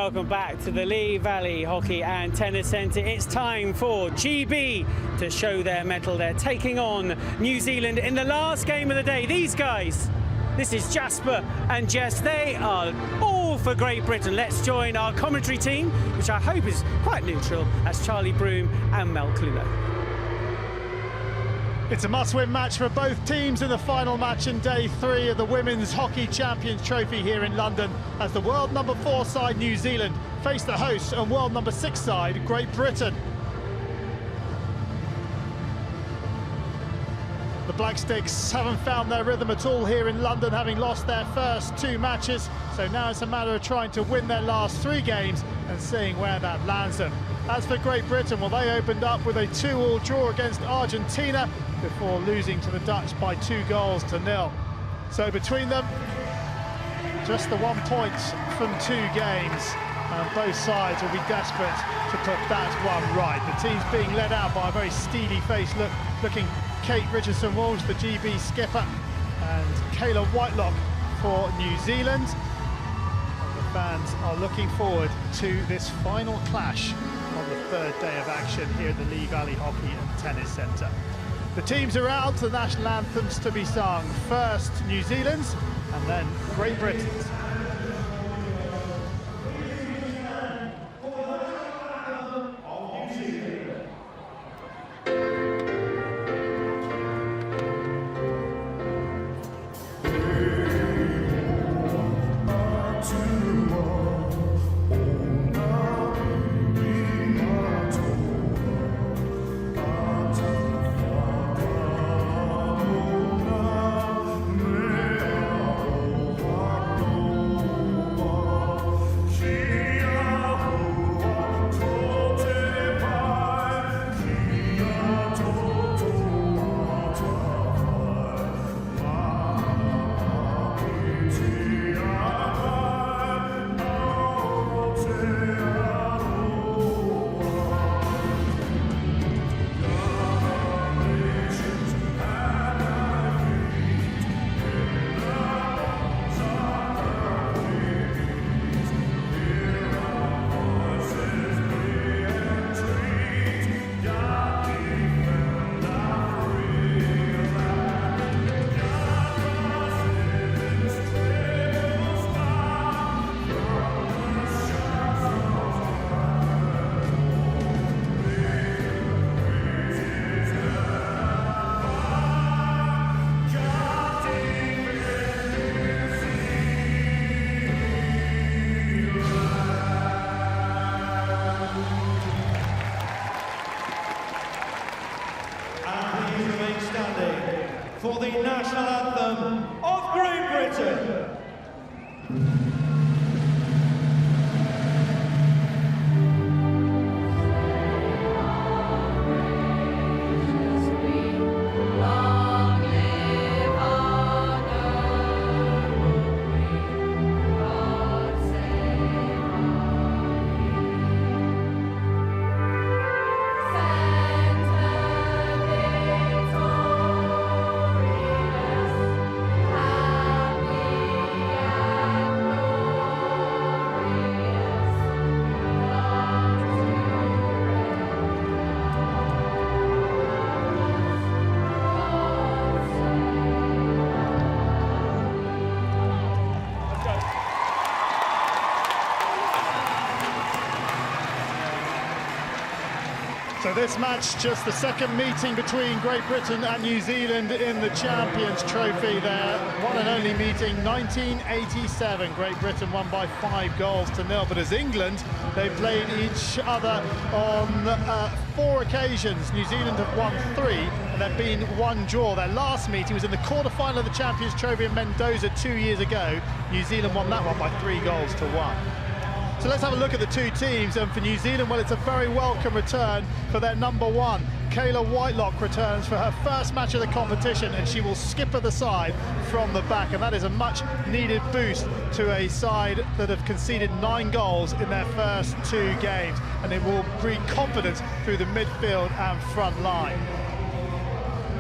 welcome back to the Lee Valley Hockey and Tennis Centre. It's time for GB to show their mettle. They're taking on New Zealand in the last game of the day. These guys, this is Jasper and Jess, they are all for Great Britain. Let's join our commentary team, which I hope is quite neutral, as Charlie Broom and Mel Cluno. It's a must-win match for both teams in the final match in day 3 of the Women's Hockey Champions Trophy here in London, as the world number 4 side New Zealand face the hosts and world number 6 side Great Britain. The Black Sticks haven't found their rhythm at all here in London, having lost their first 2 matches, so now it's a matter of trying to win their last 3 games and seeing where that lands them. As for Great Britain, well, they opened up with a 2-2 draw against Argentina before losing to the Dutch by 2-0. So between them, just the 1 point from 2 games, and both sides will be desperate to put that one right. The team's being led out by a very steely-faced looking Kate Richardson-Walsh, the GB skipper, and Kayla Whitelock for New Zealand. And the fans are looking forward to this final clash on the 3rd day of action here at the Lee Valley Hockey and Tennis Centre. The teams are out, the national anthems to be sung. First New Zealand's and then Great Britain's. For the national anthem of Great Britain. So this match, just the second meeting between Great Britain and New Zealand in the Champions Trophy. Their one and only meeting, 1987. Great Britain won by 5-0. But as England, they played each other on 4 occasions. New Zealand have won 3, and there have been 1 draw. Their last meeting was in the quarter-final of the Champions Trophy in Mendoza 2 years ago. New Zealand won that one by 3-1. So let's have a look at the 2 teams, and for New Zealand, well, it's a very welcome return for their number 1. Kayla Whitelock returns for her first match of the competition, and she will skipper the side from the back, and that is a much-needed boost to a side that have conceded 9 goals in their first 2 games, and it will breed confidence through the midfield and front line.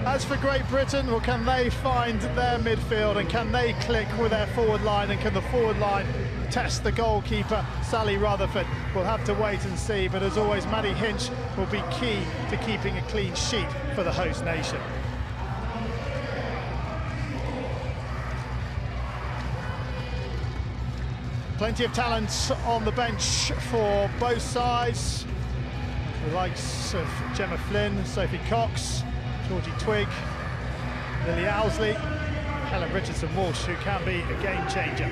As for Great Britain, well, can they find their midfield, and can they click with their forward line, and can the forward line test the goalkeeper, Sally Rutherford. We'll have to wait and see, but as always, Maddie Hinch will be key to keeping a clean sheet for the host nation. Plenty of talent on the bench for both sides. The likes of Gemma Flynn, Sophie Cox, Georgie Twigg, Lily Owsley, Helen Richardson-Walsh, who can be a game changer.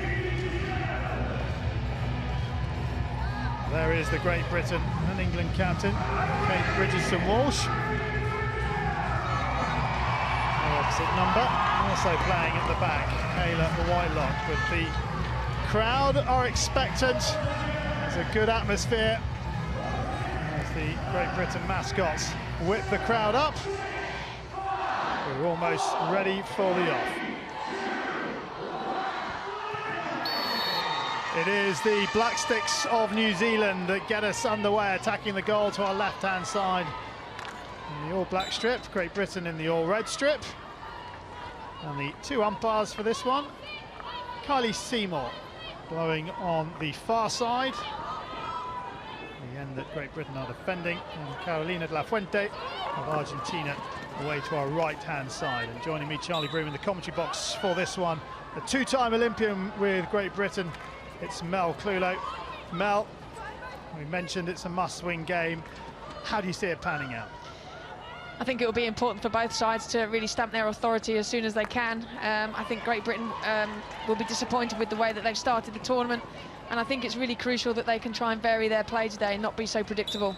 There is the Great Britain and England captain, Kate Richardson-Walsh. The opposite number, also playing at the back, Kayla Whitelock, with the crowd are expectant. There's a good atmosphere as the Great Britain mascots whip the crowd up. We're almost ready for the off. It is the Black Sticks of New Zealand that get us underway, attacking the goal to our left-hand side. In the all-black strip, Great Britain in the all-red strip. And the two umpires for this one, Kylie Seymour blowing on the far side, the end that Great Britain are defending, and Carolina de la Fuente of Argentina away to our right-hand side. And joining me, Charlie Broom, in the commentary box for this one, a two-time Olympian with Great Britain, it's Mel Clulo. Mel, we mentioned it's a must-win game. How do you see it panning out? I think it will be important for both sides to really stamp their authority as soon as they can. I think Great Britain will be disappointed with the way that they've started the tournament, and I think it's really crucial that they can try and vary their play today and not be so predictable.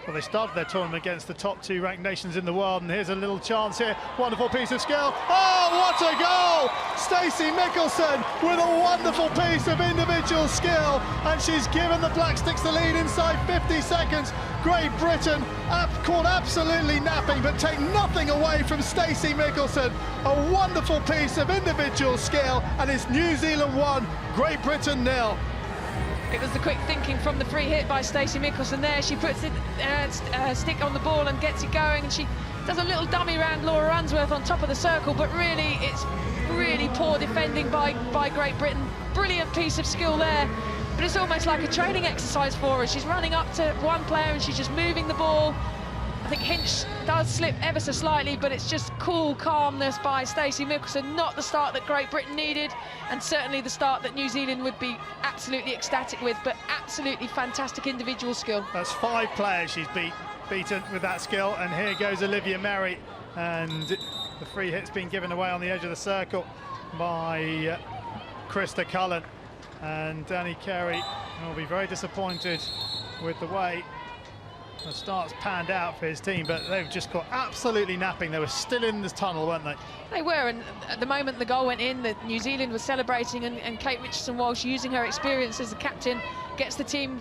Well, they started their tournament against the top two ranked nations in the world, and here's a little chance here. Wonderful piece of skill. Oh, what a goal! Stacey Mickelson with a wonderful piece of individual skill, and she's given the Black Sticks the lead inside 50 seconds. Great Britain caught absolutely napping, but take nothing away from Stacey Mickelson. A wonderful piece of individual skill, and it's New Zealand 1, Great Britain 0. It was the quick thinking from the free hit by Stacey Mickelson there. She puts it stick on the ball and gets it going, and she does a little dummy round Laura Unsworth on top of the circle, but really it's really poor defending by Great Britain. Brilliant piece of skill there, but it's almost like a training exercise for her. She's running up to one player and she's just moving the ball. I think Hinch does slip ever so slightly, but it's just cool calmness by Stacey Mickelson. Not the start that Great Britain needed, and certainly the start that New Zealand would be absolutely ecstatic with, but absolutely fantastic individual skill. That's 5 players she's beaten with that skill, and here goes Olivia Merry, and the free hit's been given away on the edge of the circle by Krista Cullen, and Danny Carey will be very disappointed with the way the start's panned out for his team, but they've just got absolutely napping. They were still in the tunnel, weren't they? They were, and at the moment the goal went in, New Zealand was celebrating, and Kate Richardson-Walsh, using her experience as the captain, gets the team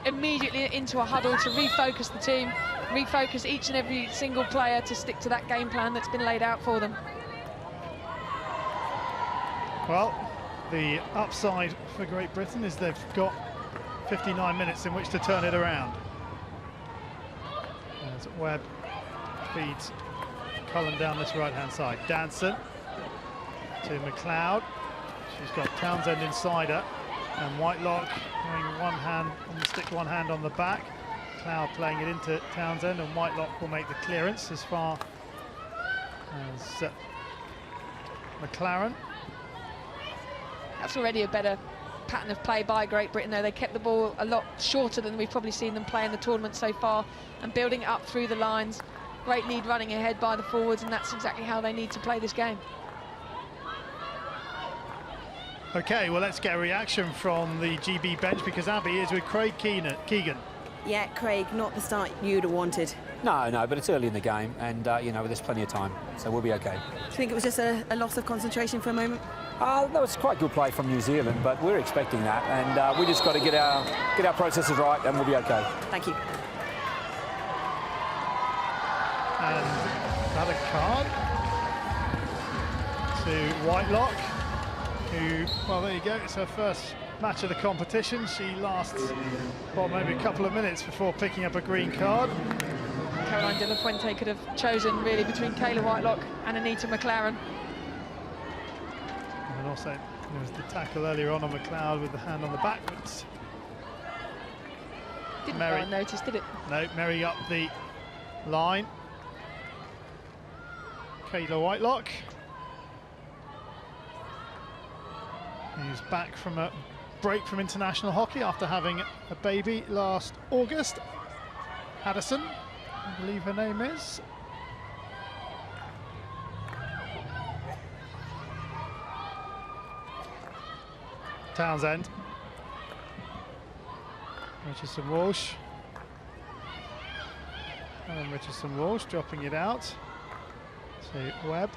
immediately into a huddle to refocus the team, refocus each and every single player to stick to that game plan that's been laid out for them. Well, the upside for Great Britain is they've got 59 minutes in which to turn it around. As Webb feeds Cullen down this right-hand side. Danson to McLeod. She's got Townsend inside her, and Whitelock going one hand on the stick, one hand on the back. McLeod playing it into Townsend, and Whitelock will make the clearance as far as McLaren. That's already a better pattern of play by Great Britain, though. They kept the ball a lot shorter than we've probably seen them play in the tournament so far, and building it up through the lines. Great lead running ahead by the forwards, and that's exactly how they need to play this game. Okay, well, let's get a reaction from the GB bench, because Abby is with Craig Keegan. Yeah, Craig, not the start you'd have wanted. No, but it's early in the game, and you know, there's plenty of time, so we'll be okay. Do you think it was just a loss of concentration for a moment? That was quite good play from New Zealand, but we're expecting that, and we just got to get our processes right, and we'll be okay. Thank you. And another card to Whitelock, who, well, there you go, it's her first match of the competition. She lasts, well, maybe a couple of minutes before picking up a green card. Caroline de la Fuente could have chosen really between Kayla Whitelock and Anita McLaren. And also There was the tackle earlier on McLeod with the hand on the back, but Didn't go unnoticed, did it? No, Merry up the line. Kayla Whitelock, who's back from a break from international hockey after having a baby last August. Addison, I believe her name is. Townsend. Richardson Walsh. And Richardson Walsh dropping it out to Webb.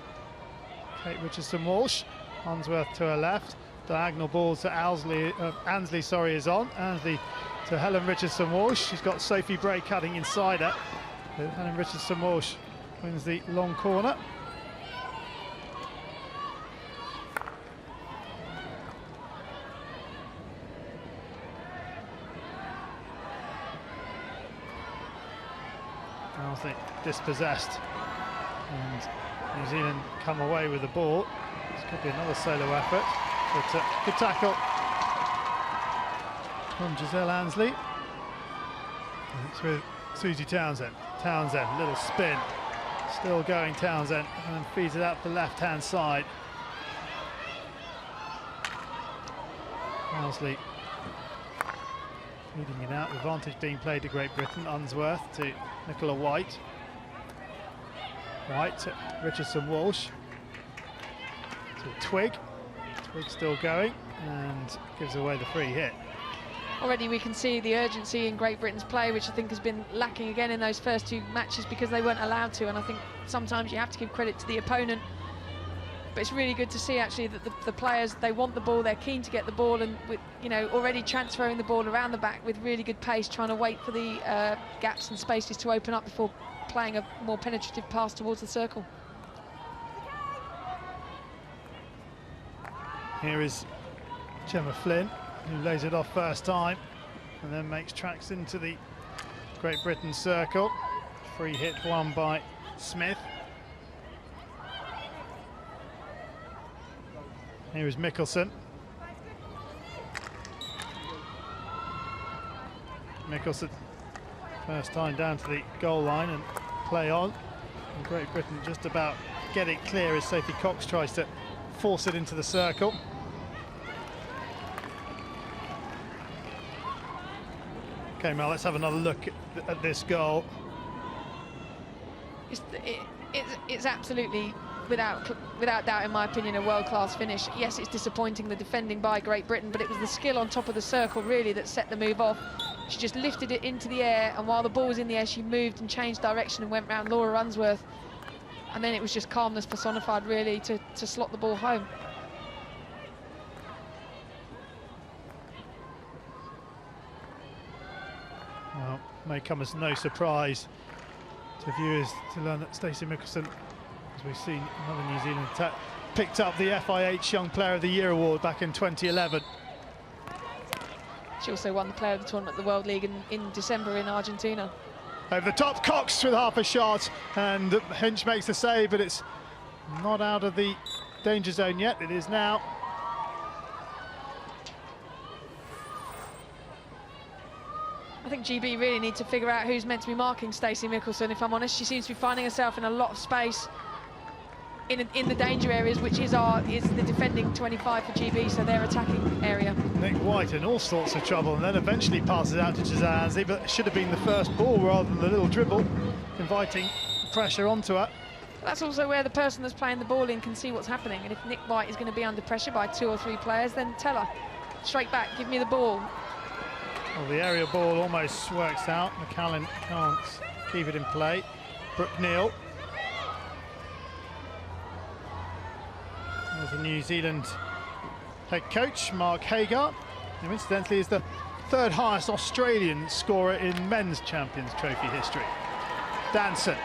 Kate Richardson Walsh. Unsworth to her left. Diagonal ball to Ansley, is on. Ansley to Helen Richardson Walsh. She's got Sophie Bray cutting inside her. Helen Richardson Walsh wins the long corner. Ansley dispossessed, and New Zealand come away with the ball. This could be another solo effort, but good tackle from Giselle Ansley. And it's with Susie Townsend. Townsend, little spin, still going Townsend, and then feeds it out the left-hand side. Ansley feeding it out, advantage being played to Great Britain. Unsworth to Nicola White. White to Richardson Walsh. To Twigg. Twigg still going and gives away the free hit. Already we can see the urgency in Great Britain's play, which I think has been lacking again in those first two matches because they weren't allowed to, and I think sometimes you have to give credit to the opponent. But it's really good to see actually that the players, they want the ball, they're keen to get the ball, and with, you know, already transferring the ball around the back with really good pace, trying to wait for the gaps and spaces to open up before playing a more penetrative pass towards the circle. Here is Gemma Flynn, who lays it off first time and then makes tracks into the Great Britain circle. Free hit won by Smith. Here is Mickelson. Mickelson, first time down to the goal line and play on. And Great Britain just about get it clear as Sophie Cox tries to force it into the circle. Okay, Mel, let's have another look at this goal. It's absolutely, without doubt, in my opinion, a world-class finish. Yes, it's disappointing, the defending by Great Britain, but it was the skill on top of the circle really that set the move off. She just lifted it into the air, and while the ball was in the air, she moved and changed direction and went round Laura Unsworth. And then it was just calmness personified really to slot the ball home. Well, may come as no surprise to viewers to learn that Stacey Mickelson, as we've seen another New Zealand picked up the FIH Young Player of the Year award back in 2011. She also won the Player of the Tournament at the World League in December in Argentina. Over the top, Cox with half a shot, and Hinch makes the save, but it's not out of the danger zone yet. It is now. I think GB really need to figure out who's meant to be marking Stacey Mickelson, if I'm honest. She seems to be finding herself in a lot of space in the danger areas, which is the defending 25 for GB, so their attacking area. Nick White in all sorts of trouble, and then eventually passes out to Giselle Ansley, but it should have been the first ball rather than the little dribble, inviting pressure onto her. That's also where the person that's playing the ball in can see what's happening, and if Nick White is going to be under pressure by 2 or 3 players, then tell her, straight back, give me the ball. Well, the aerial ball almost works out. McCallan can't keep it in play. Brooke Neal. There's the New Zealand head coach, Mark Hagar, who incidentally is the 3rd highest Australian scorer in men's Champions Trophy history. Danson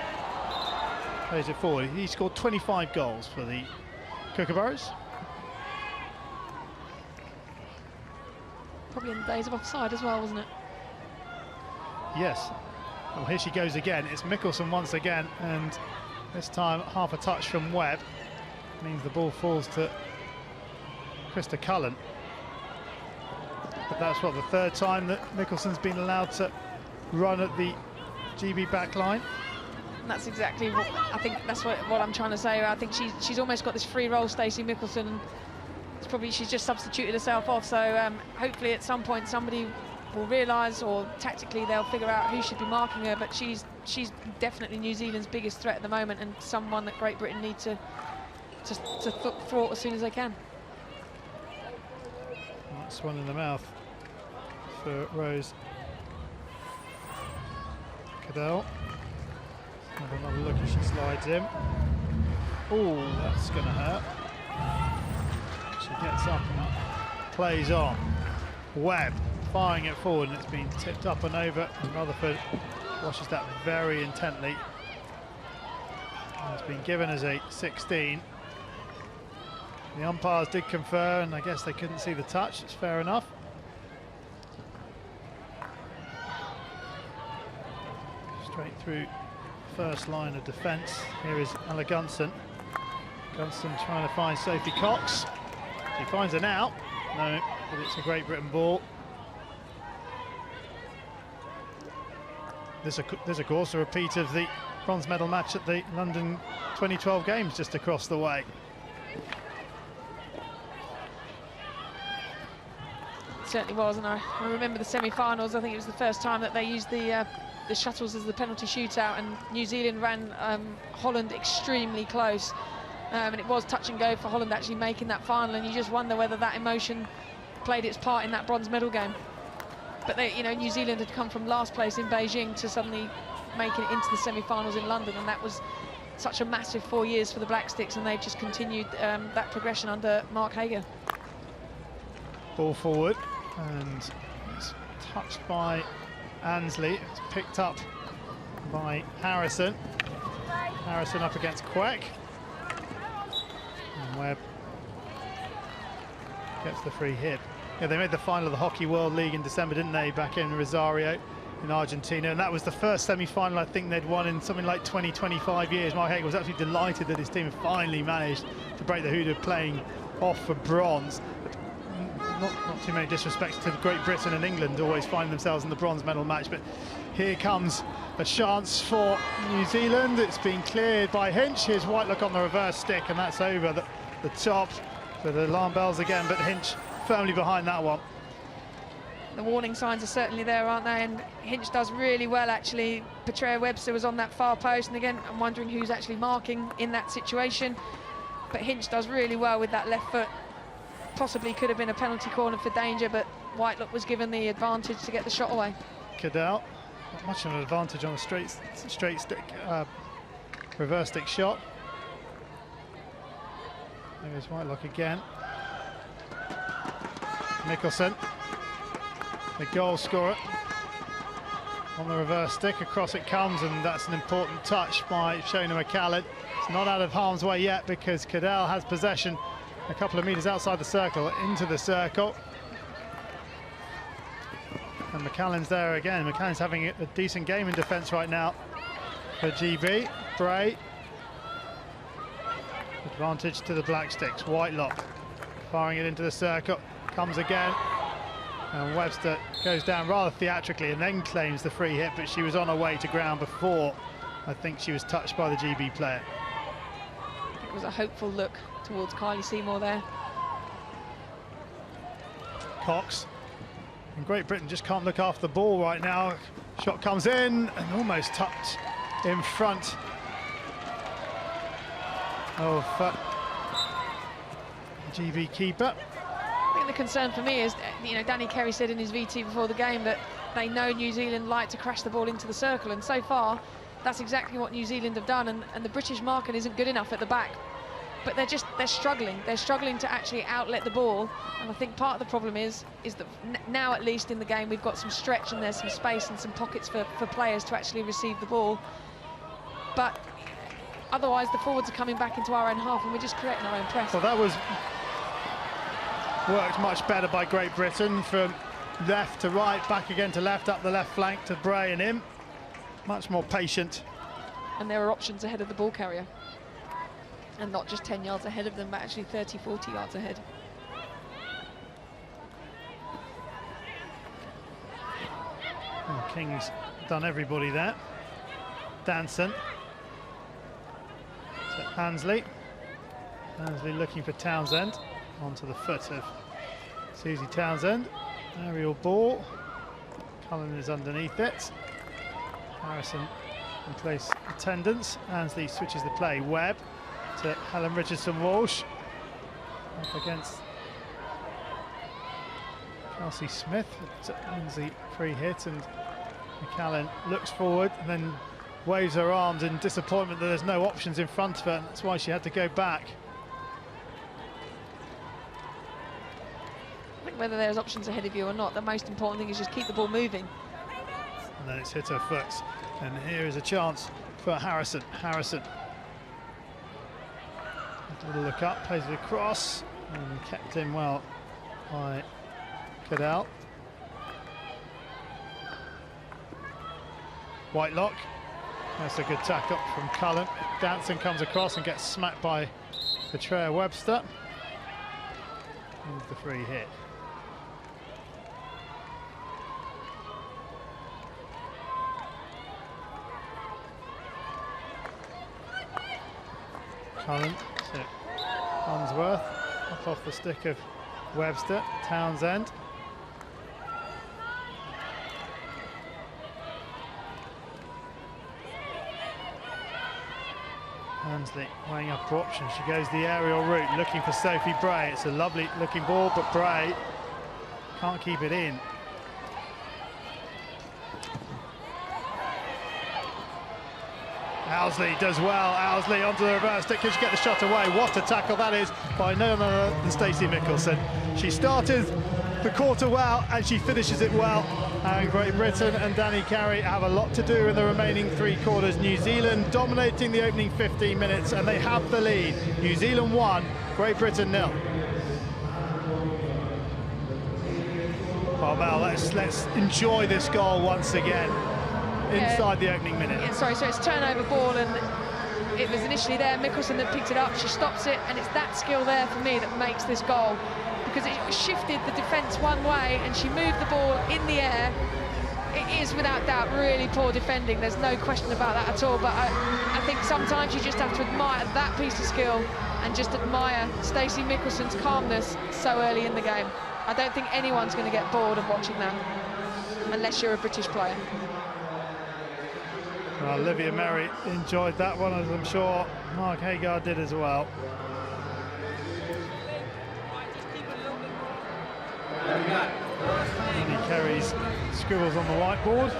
plays it forward. He scored 25 goals for the Kookaburras. Probably in the days of offside as well, wasn't it? Yes. Well, here she goes again. It's Mickelson once again, and this time half a touch from Webb means the ball falls to Krista Cullen. But that's what, the third time that Mikkelson's been allowed to run at the GB back line. And that's exactly what I think. That's what I'm trying to say. I think she's almost got this free role, Stacey Mickelson. And it's probably she's just substituted herself off. So hopefully at some point somebody will realise, or tactically they'll figure out who should be marking her. But she's definitely New Zealand's biggest threat at the moment, and someone that Great Britain need to thwart as soon as they can. That's one in the mouth for Rose Cadell. Have another look as she slides in. Oh, that's going to hurt. She gets up and plays on. Webb firing it forward, and it's been tipped up and over. And Rutherford watches that very intently. And it's been given as a 16. The umpires did confer, and I guess they couldn't see the touch. It's fair enough. Straight through first line of defence. Here is Ella Gunson. Gunson trying to find Sophie Cox. She finds her now. No, but it's a Great Britain ball. This of course a repeat of the bronze medal match at the London 2012 Games just across the way. It certainly was, and I remember the semi-finals. I think it was the first time that they used the shuttles as the penalty shootout, and New Zealand ran Holland extremely close, and it was touch and go for Holland actually making that final, and you just wonder whether that emotion played its part in that bronze medal game. But they, you know, New Zealand had come from last place in Beijing to suddenly making it into the semi-finals in London, and that was such a massive 4 years for the Black Sticks, and they've just continued that progression under Mark Hager. Ball forward, and it's touched by Ansley. It's picked up by Harrison. Harrison up against Queck. And Webb gets the free hit. Yeah, they made the final of the Hockey World League in December, didn't they, back in Rosario in Argentina, and that was the first semi-final I think they'd won in something like 20-25 years. Mark Hager was absolutely delighted that his team had finally managed to break the hoodoo, playing off for bronze. Not too many disrespects to Great Britain and England, always find themselves in the bronze medal match, but here comes a chance for New Zealand. It's been cleared by Hinch. Here's Whitelock on the reverse stick, and that's over the top. So the alarm bells again, but Hinch firmly behind that one. The warning signs are certainly there, aren't they? And Hinch does really well, actually. Petrea Webster was on that far post, and again, I'm wondering who's actually marking in that situation. But Hinch does really well with that left foot. Possibly could have been a penalty corner for danger, but Whitelock was given the advantage to get the shot away. Cadell, not much of an advantage on a straight stick, reverse stick shot. There's Whitelock again. Mickelson, the goal scorer, on the reverse stick. Across it comes, and that's an important touch by Shona McCallum. It's not out of harm's way yet because Cadell has possession a couple of metres outside the circle, into the circle. And McCallum's there again. McCallum's having a decent game in defence right now for GB. Bray. Advantage to the Black Sticks. Whitelock firing it into the circle. Comes again. And Webster goes down rather theatrically and then claims the free hit, but she was on her way to ground before I think she was touched by the GB player. It was a hopeful look towards Kylie Seymour there. Cox. And Great Britain just can't look after the ball right now. Shot comes in and almost tucked in front of GB keeper. I think the concern for me is, you know, Danny Kerry said in his VT before the game that they know New Zealand like to crash the ball into the circle, and so far that's exactly what New Zealand have done, and the British marking isn't good enough at the back. But they're struggling to actually outlet the ball, and I think part of the problem is that now, at least in the game, we've got some stretch and there's some space and some pockets for players to actually receive the ball. But otherwise the forwards are coming back into our own half and we're just creating our own press. Well, that was worked much better by Great Britain, from left to right, back again to left, up the left flank to Bray and him. Much more patient. And there are options ahead of the ball carrier. And not just 10 yards ahead of them, but actually 30, 40 yards ahead. Oh, King's done everybody there. Danson. To Ansley. Ansley looking for Townsend. Onto the foot of Susie Townsend. Aerial ball. Cullen is underneath it. Harrison in place attendance. Ansley switches the play. Webb to Helen Richardson-Walsh. Up against Kelsey Smith. Lindsay free hit, and McCallan looks forward and then waves her arms in disappointment that there's no options in front of her. That's why she had to go back. I think whether there's options ahead of you or not, the most important thing is just keep the ball moving. And then it's hit her foot. And here is a chance for Harrison. Harrison. A little look up, plays it across, and kept in well by Cadell. Whitelock. That's a good tackle from Cullen. Danson comes across and gets smacked by Petrea Webster. And the free hit. Cullen to Unsworth, up off the stick of Webster. Townsend. Ansley weighing up her options. She goes the aerial route, looking for Sophie Bray. It's a lovely looking ball, but Bray can't keep it in. Owsley does well. Owsley onto the reverse stick. Can she get the shot away? What a tackle that is by none other than Stacey Mickelson. She started the quarter well and she finishes it well. And Great Britain and Danny Carey have a lot to do in the remaining 3 quarters. New Zealand dominating the opening 15 minutes and they have the lead. New Zealand 1, Great Britain 0. Well, Mel, let's enjoy this goal once again. Inside the opening minute. Yeah, sorry, so it's turnover ball, and it was initially there, Mickelson that picked it up, she stops it, and it's that skill there for me that makes this goal, because it shifted the defence one way and she moved the ball in the air. It is without doubt really poor defending, there's no question about that at all, but I think sometimes you just have to admire that piece of skill and just admire Stacey Mickelson's calmness so early in the game. I don't think anyone's going to get bored of watching that, unless you're a British player. Well, Olivia Merry enjoyed that one, as I'm sure Mark Hagar did as well. Danny Carey's scribbles on the whiteboard.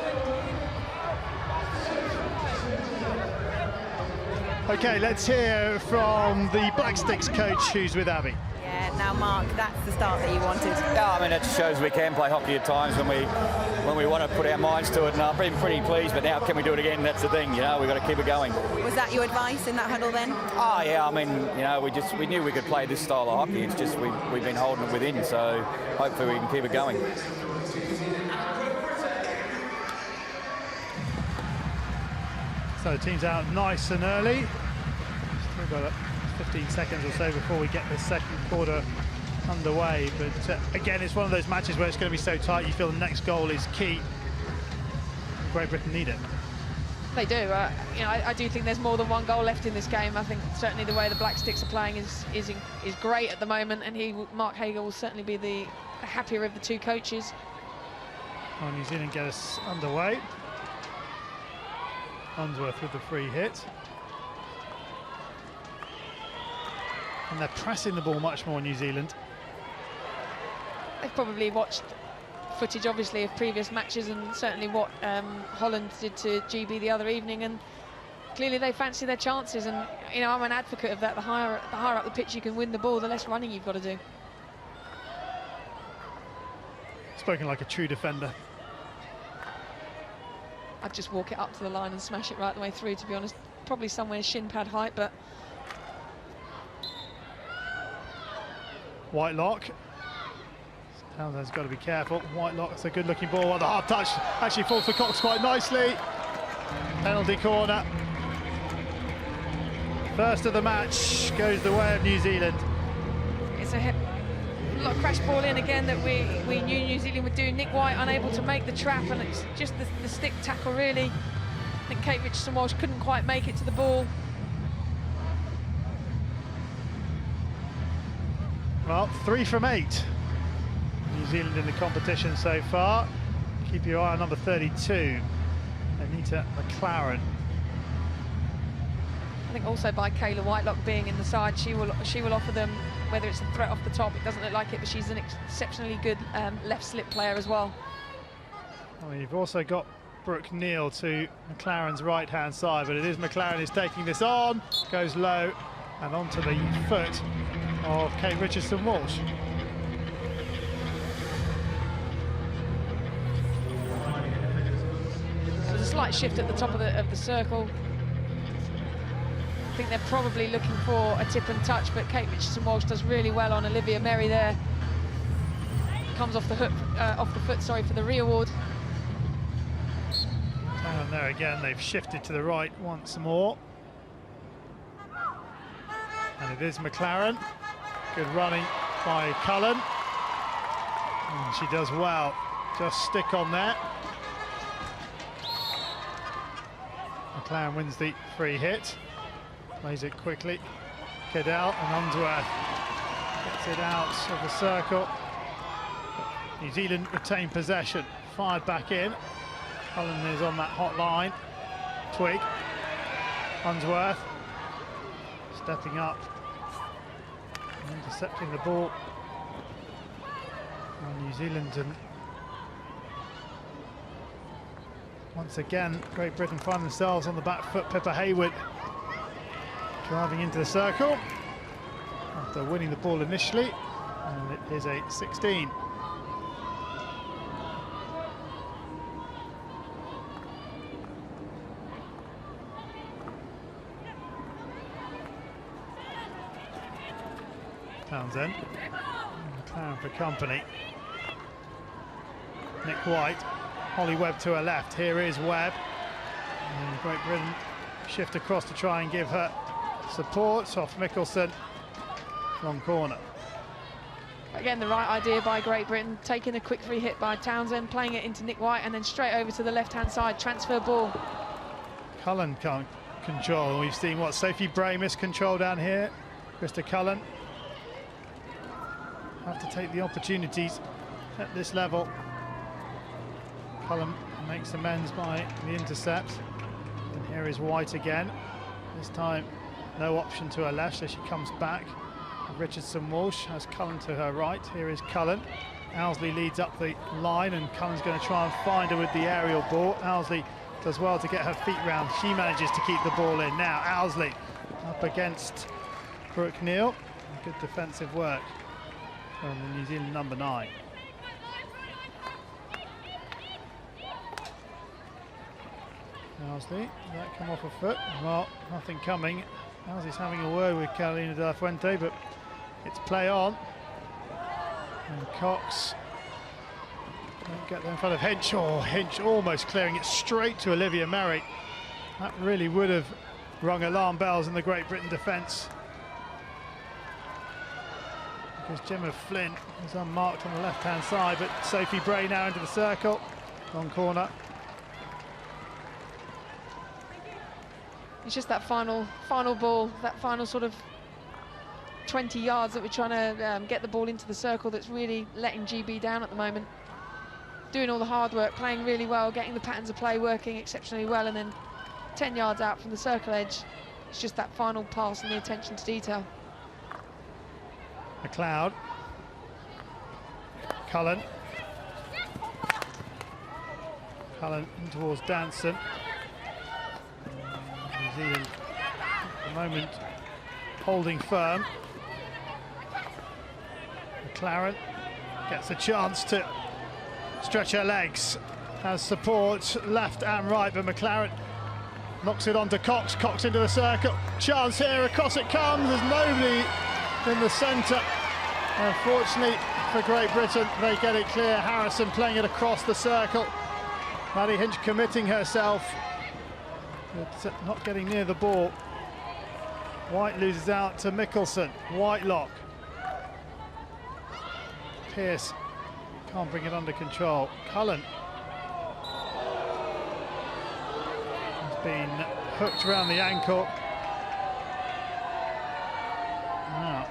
Okay, let's hear from the Black Sticks coach who's with Abby. Yeah, now Mark, that's the start that you wanted. Yeah, I mean, it shows we can play hockey at times when we want to put our minds to it, and I've been pretty pleased, but now can we do it again? That's the thing, you know, we've got to keep it going. Was that your advice in that huddle then? Oh yeah, I mean, you know, we knew we could play this style of hockey, it's just we've been holding it within, so hopefully we can keep it going. So the team's out nice and early. Still got 15 seconds or so before we get the second quarter underway, but again, it's one of those matches where it's going to be so tight you feel the next goal is key. Great Britain need it. They do. You know, I do think there's more than one goal left in this game. I think certainly the way the Black Sticks are playing is great at the moment, and Mark Hager will certainly be the happier of the 2 coaches. Well, New Zealand get us underway. Unsworth with the free hit. And they're pressing the ball much more, New Zealand. They've probably watched footage, obviously, of previous matches and certainly what Holland did to GB the other evening, and clearly they fancy their chances. And you know, I'm an advocate of that. The higher up the pitch you can win the ball, the less running you've got to do. Spoken like a true defender. I'd just walk it up to the line and smash it right the way through, to be honest. Probably somewhere shin pad height, but Whitelock. Townsend's got to be careful. Whitelock, it's a good looking ball. The hard touch actually falls for Cox quite nicely. Penalty corner. First of the match goes the way of New Zealand. it's a hit. lot of crash ball in again that we knew New Zealand would do. Nick White unable to make the trap, and it's just the stick tackle really. I think Kate Richardson-Walsh couldn't quite make it to the ball. Well, 3 from 8. New Zealand in the competition so far. Keep your eye on number 32, Anita McLaren. I think also by Kayla Whitelock being in the side, she will offer them, whether it's a threat off the top, it doesn't look like it, but she's an exceptionally good left slip player as well. Well, you've also got Brooke Neal to McLaren's right-hand side, but it is McLaren who's taking this on, goes low and onto the foot of Kate Richardson-Walsh. There's a slight shift at the top of the circle. I think they're probably looking for a tip and touch, but Kate Richardson-Walsh does really well on Olivia Merry there. Comes off the hook, off the foot, sorry, for the re-award. And there again, they've shifted to the right once more. And it is McLaren. Good running by Cullen. And she does well. Just stick on there. McLaren wins the free hit. Plays it quickly. Cadell and Unsworth gets it out of the circle. New Zealand retain possession. Fired back in. Cullen is on that hot line. Twig. Unsworth stepping up. Intercepting the ball. And New Zealand, and once again Great Britain find themselves on the back foot. Pippa Hayward driving into the circle after winning the ball initially, and it is a 16. Townsend, McLaren for company. Nick White, Holly Webb to her left. Here is Webb, and Great Britain shift across to try and give her support off Mickelson. Wrong corner. Again, the right idea by Great Britain, taking a quick free hit by Townsend, playing it into Nick White, and then straight over to the left-hand side, transfer ball. Cullen can't control. We've seen what Sophie Bray miscontrol down here. Krista Cullen have to take the opportunities at this level. Cullen makes amends by the intercept. And here is White again. This time no option to her left, so she comes back. Richardson-Walsh has Cullen to her right. Here is Cullen. Owsley leads up the line, and Cullen's going to try and find her with the aerial ball. Owsley does well to get her feet round. She manages to keep the ball in. Now Owsley up against Brooke Neal. Good defensive work from the New Zealand number 9. Owsley, did that come off a foot? Well, nothing coming. Owsley's having a word with Carolina de la Fuente, but it's play on. And Cox won't get there in front of Hinch. Oh, Hinch almost clearing it straight to Olivia Merry. That really would have rung alarm bells in the Great Britain defence, because Gemma Flynn is unmarked on the left-hand side, but Sophie Bray now into the circle. Wrong corner. It's just that final ball, that final sort of 20 yards that we're trying to get the ball into the circle that's really letting GB down at the moment. Doing all the hard work, playing really well, getting the patterns of play working exceptionally well, and then 10 yards out from the circle edge, it's just that final pass and the attention to detail. McLeod. Cullen. Cullen in towards Danson. New Zealand at the moment holding firm. McLaren gets a chance to stretch her legs, has support left and right, but McLaren knocks it onto Cox. Cox into the circle. Chance here, across it comes. There's nobody in the centre. Unfortunately for Great Britain, they get it clear. Harrison playing it across the circle. Maddie Hinch committing herself, but not getting near the ball. White loses out to Mickelson. Whitelock. Pearce can't bring it under control. Cullen has been hooked around the ankle. Now,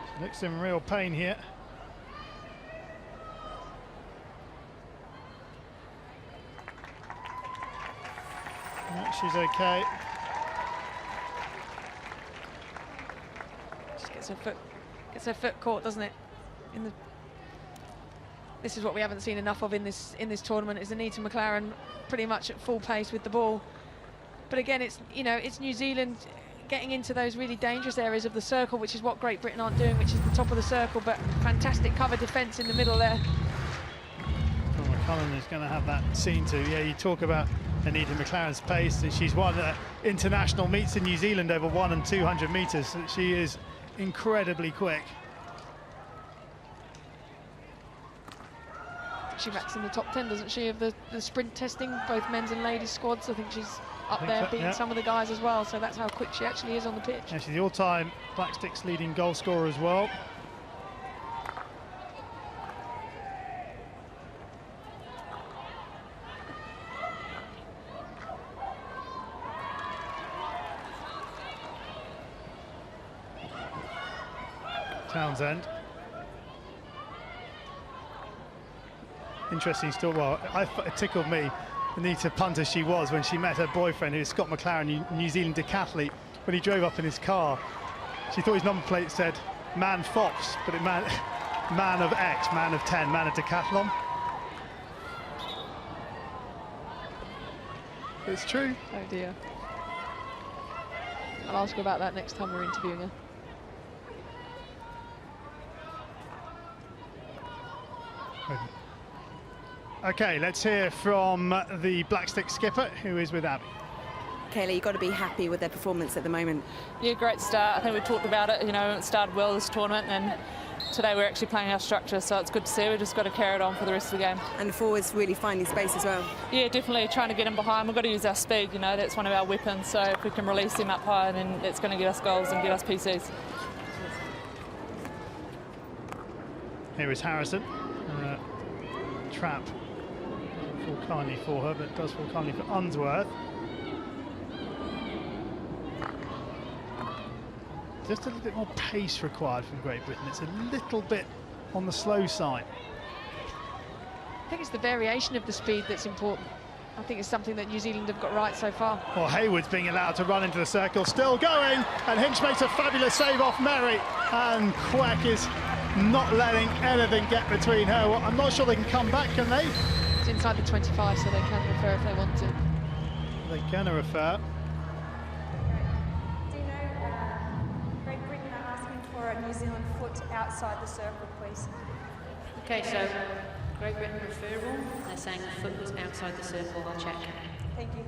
she looks in real pain here. No, she's okay. Just gets her foot caught, doesn't it? This is what we haven't seen enough of in this tournament, is Anita McLaren pretty much at full pace with the ball. But again, it's New Zealand getting into those really dangerous areas of the circle, which is what Great Britain aren't doing, which is the top of the circle, but fantastic cover defence in the middle there. Well, McCullum is going to have that seen to. Yeah, you talk about Anita McLaren's pace, and she's won international meets in New Zealand over 100 and 200 metres. She is incredibly quick. She ranks in the top 10, doesn't she, of the sprint testing, both men's and ladies squads. I think she's up there beating some of the guys as well, so that's how quick she actually is on the pitch. Yeah, she's the all-time Black Sticks leading goal scorer as well. Townsend. Interesting still. Well, it tickled me, Anita, punt as she was, when she met her boyfriend, who's Scott McLaren, New Zealand decathlete. When he drove up in his car, she thought his number plate said Man Fox, but it man of X, man of 10, man of decathlon. It's true. Oh dear. I'll ask her about that next time we're interviewing her. Okay, let's hear from the Black Stick skipper, who is with Abby. Kaylee, you've got to be happy with their performance at the moment. Yeah, great start. I think we talked about it, it started well this tournament, and today we're actually playing our structure, so it's good to see. We've just got to carry it on for the rest of the game. And the forwards really finding space as well. Yeah, definitely trying to get them behind. We've got to use our speed, that's one of our weapons, so if we can release them up high, then it's going to get us goals and get us PCs. Here is Harrison. Trap. Fall kindly for her, but it does fall kindly for Unsworth. Just a little bit more pace required from Great Britain. It's a little bit on the slow side. I think it's the variation of the speed that's important. I think it's something that New Zealand have got right so far. Well, Hayward's being allowed to run into the circle, still going, and Hinch makes a fabulous save off Merry, and Quack is not letting anything get between her. Well, I'm not sure they can come back, can they? It's inside the 25, so they can refer if they want to. They can refer. Do you know, Great Britain are asking for a New Zealand foot outside the circle, please. Okay, so Great Britain referral, they're saying the foot was outside the circle. I'll check. Thank you.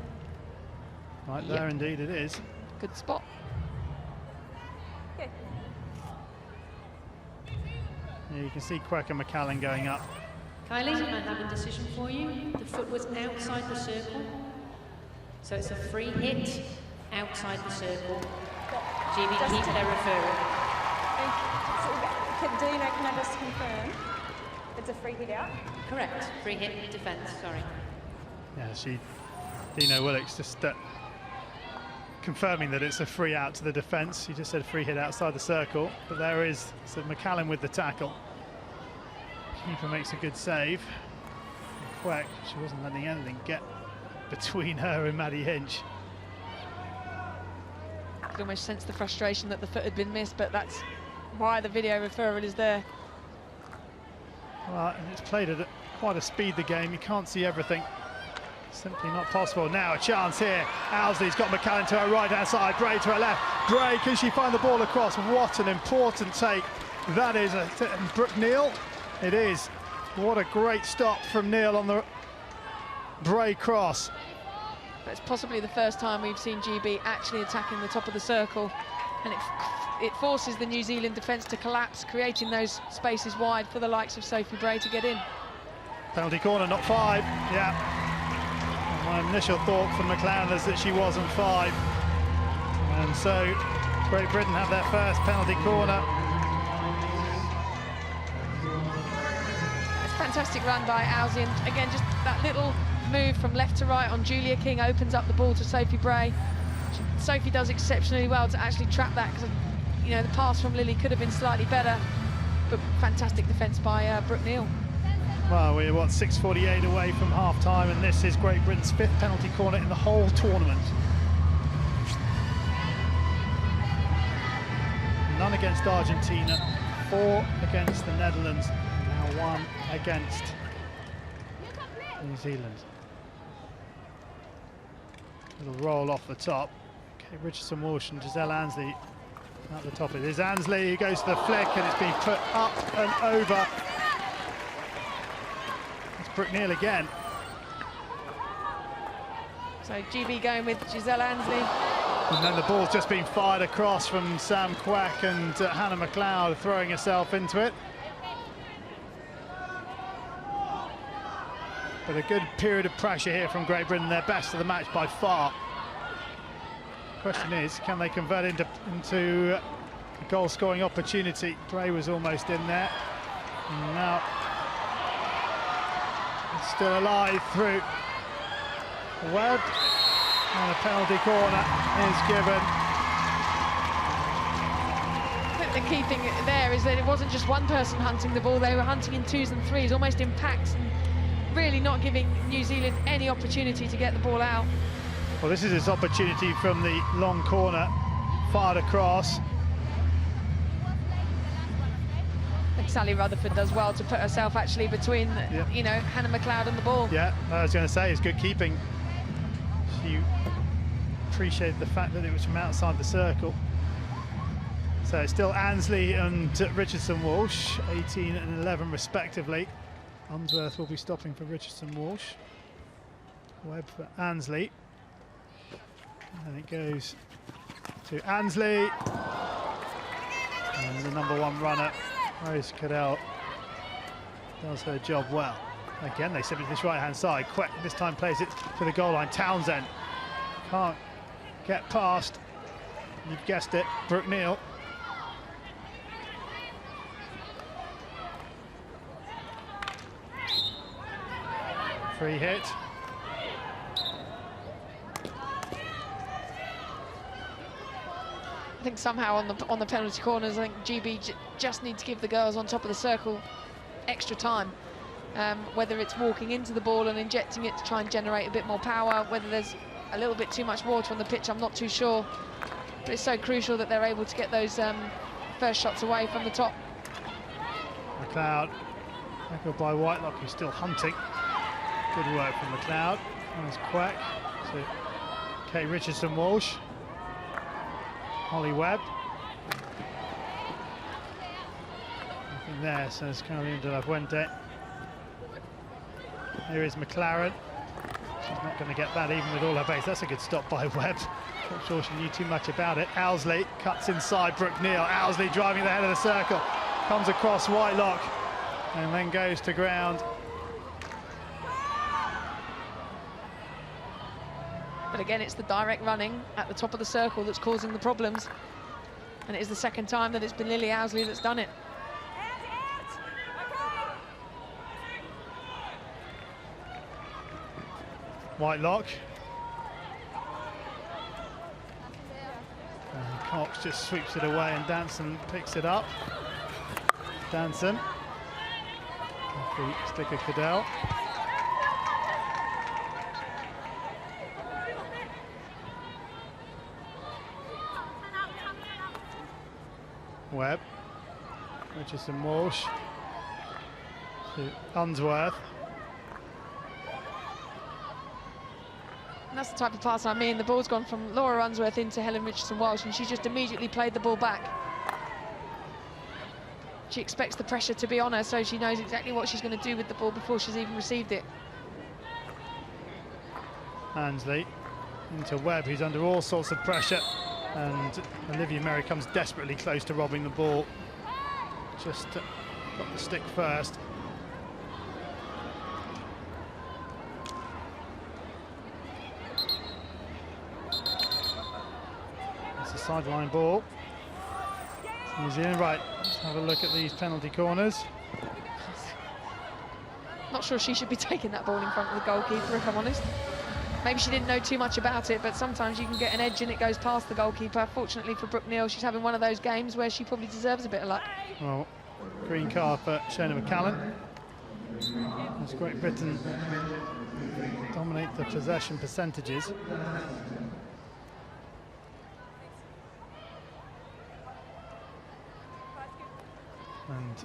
Right there, indeed it is. Good spot. Okay. Yeah, you can see Quack and McCallan going up. Kylie, I have a decision for you. The foot was outside the circle, so it's a free hit outside the circle. GB, keep their referral. Dino, can I just confirm? It's a free hit out? Correct, free hit defence, sorry. Yeah, Dino Willicks just confirming that it's a free out to the defence. He just said free hit outside the circle, but there is McCallan with the tackle. Keeper makes a good save. And Quack, she wasn't letting anything get between her and Maddie Hinch. You could almost sense the frustration that the foot had been missed, but that's why the video referral is there. Well, and it's played at quite a speed, the game. You can't see everything. Simply not possible. Now a chance here. Owsley's got McCallan to her right-hand side, Bray to her left. Bray, can she find the ball across? What an important take that is. Brooke Neal, it is. What a great stop from Neal on the Bray cross. But it's possibly the first time we've seen GB actually attacking the top of the circle, and it forces the New Zealand defence to collapse, creating those spaces wide for the likes of Sophie Bray to get in. Penalty corner, not 5. Yeah. My initial thought from McLaren is that she wasn't 5. And so Great Britain have their first penalty corner. Fantastic run by Owsley, and again, just that little move from left to right on Julia King opens up the ball to Sophie Bray. Sophie does exceptionally well to actually trap that, because, you know, the pass from Lily could have been slightly better, but fantastic defence by Brooke Neal. Well, we're, 6:48 away from half-time, and this is Great Britain's 5th penalty corner in the whole tournament. None against Argentina, 4 against the Netherlands, and now 1 against New Zealand. Little roll off the top. Okay, Richardson Walsh and Giselle Ansley at the top. It is Ansley who goes to the flick, and it's been put up and over. It's Brooke Neal again. So GB going with Giselle Ansley. And then the ball's just been fired across from Sam Quack, and Hannah McLeod throwing herself into it. But a good period of pressure here from Great Britain, their best of the match by far. Question is, can they convert into a goal-scoring opportunity? Bray was almost in there. And now it's still alive through Webb. And a penalty corner is given. I think the key thing there is that it wasn't just one person hunting the ball, they were hunting in 2s and 3s, almost in packs, and really not giving New Zealand any opportunity to get the ball out. Well, this is his opportunity from the long corner, fired across. I think Sally Rutherford does well to put herself actually between, you know, Hannah McLeod and the ball. Yeah, I was going to say, it's good keeping. She appreciated the fact that it was from outside the circle. So it's still Ansley and Richardson Walsh, 18 and 11 respectively. Unsworth will be stopping for Richardson Walsh. Webb for Ansley. And it goes to Ansley. And the #1 runner, Rose Cadell, does her job well. Again, they send it to this right-hand side. Quack this time plays it to the goal line. Townsend can't get past. You've guessed it, Brooke Neal. Free hit. I think somehow on the penalty corners, I think GB just need to give the girls on top of the circle extra time. Whether it's walking into the ball and injecting it to try and generate a bit more power, whether there's a little bit too much water on the pitch, I'm not too sure. But it's so crucial that they're able to get those first shots away from the top. McLeod, echoed by Whitelock, who's still hunting. Good work from McLeod. There's Quack. So Kate Richardson Walsh. Holly Webb. Nothing there, so it's Caroline de la Fuente. Here is McLaren. She's not going to get that even with all her base. That's a good stop by Webb. Not sure she knew too much about it. Owsley cuts inside Brooke Neal. Owsley driving the head of the circle. Comes across Whitelock and then goes to ground. But again, it's the direct running at the top of the circle that's causing the problems. And it is the second time that it's been Lily Owsley that's done it. Whitelock. And Cox just sweeps it away and Danson picks it up. Danson. Free sticker Cadell. Webb, Richardson Walsh to Unsworth. And that's the type of pass I mean. The ball's gone from Laura Unsworth into Helen Richardson Walsh, and she just immediately played the ball back. She expects the pressure to be on her, so she knows exactly what she's going to do with the ball before she's even received it. Ansley into Webb, who's under all sorts of pressure. And Olivia Merry comes desperately close to robbing the ball. Just got the stick first. It's a sideline ball. New Zealand, right, let's have a look at these penalty corners. Not sure she should be taking that ball in front of the goalkeeper, if I'm honest. Maybe she didn't know too much about it, but sometimes you can get an edge and it goes past the goalkeeper. Fortunately for Brooke Neal, she's having one of those games where she probably deserves a bit of luck. Well, green card for Shona McCallan. As Great Britain dominate the possession percentages. And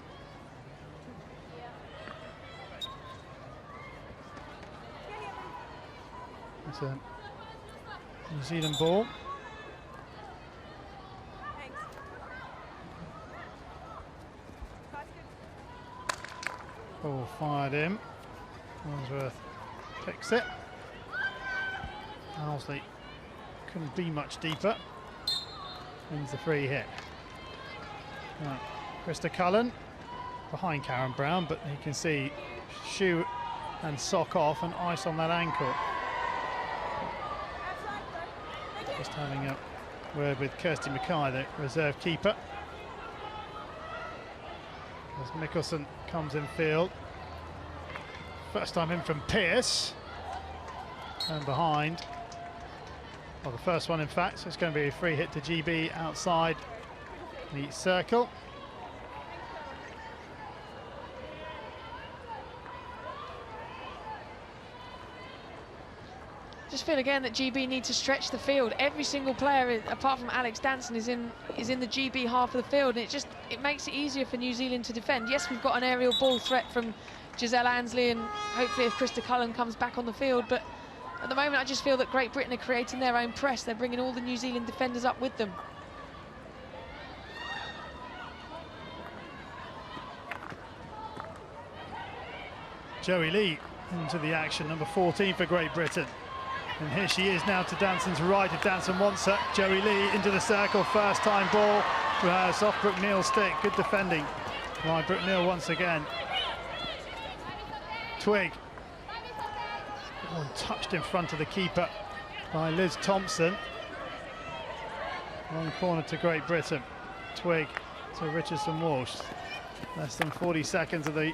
it's a New Zealand ball. Ball fired in. Wandsworth picks it. Owsley couldn't be much deeper. Wins the free hit. Right. Krista Cullen behind Karen Brown, but you can see shoe and sock off and ice on that ankle. Just having a word with Kirsty Mackay, the reserve keeper. As Mickelson comes in field. First time in from Pearce. And behind. Well, the first one in fact, so it's going to be a free hit to GB outside the circle. Just feel again that GB need to stretch the field. Every single player, apart from Alex Danson, is in the GB half of the field, and it makes it easier for New Zealand to defend. Yes, we've got an aerial ball threat from Giselle Ansley, and hopefully if Krista Cullen comes back on the field, but at the moment I just feel that Great Britain are creating their own press. They're bringing all the New Zealand defenders up with them. Joey Lee into the action, number 14 for Great Britain. And here she is now to Danson's right, if Danson wants her. Joey Lee into the circle, first time ball to her, off Brooke Neal's stick. Good defending by Brooke Neal once again. Twig. Oh, touched in front of the keeper by Liz Thompson. Long corner to Great Britain. Twig to Richardson Walsh. Less than 40 seconds of the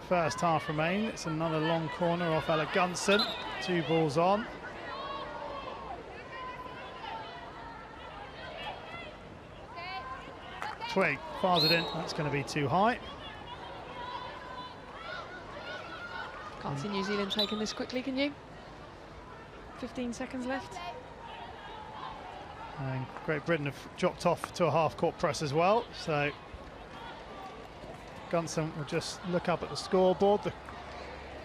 first half remain. It's another long corner off Ella Gunson. 2 balls on. Twig fires it in. That's going to be too high. Can't see New Zealand taking this quickly, can you? 15 seconds left. And Great Britain have dropped off to a half-court press as well. So Gunson will just look up at the scoreboard. The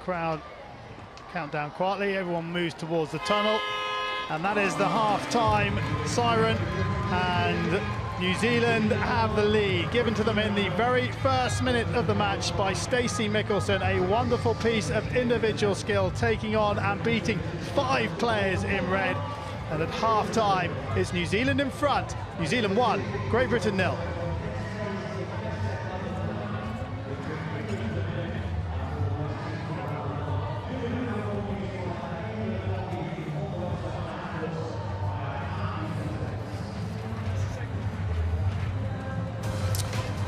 crowd count down quietly. Everyone moves towards the tunnel. And that is the half-time siren. And New Zealand have the lead, given to them in the very first minute of the match by Stacey Mickelson. A wonderful piece of individual skill, taking on and beating 5 players in red. And at half-time, it's New Zealand in front. New Zealand 1, Great Britain 0.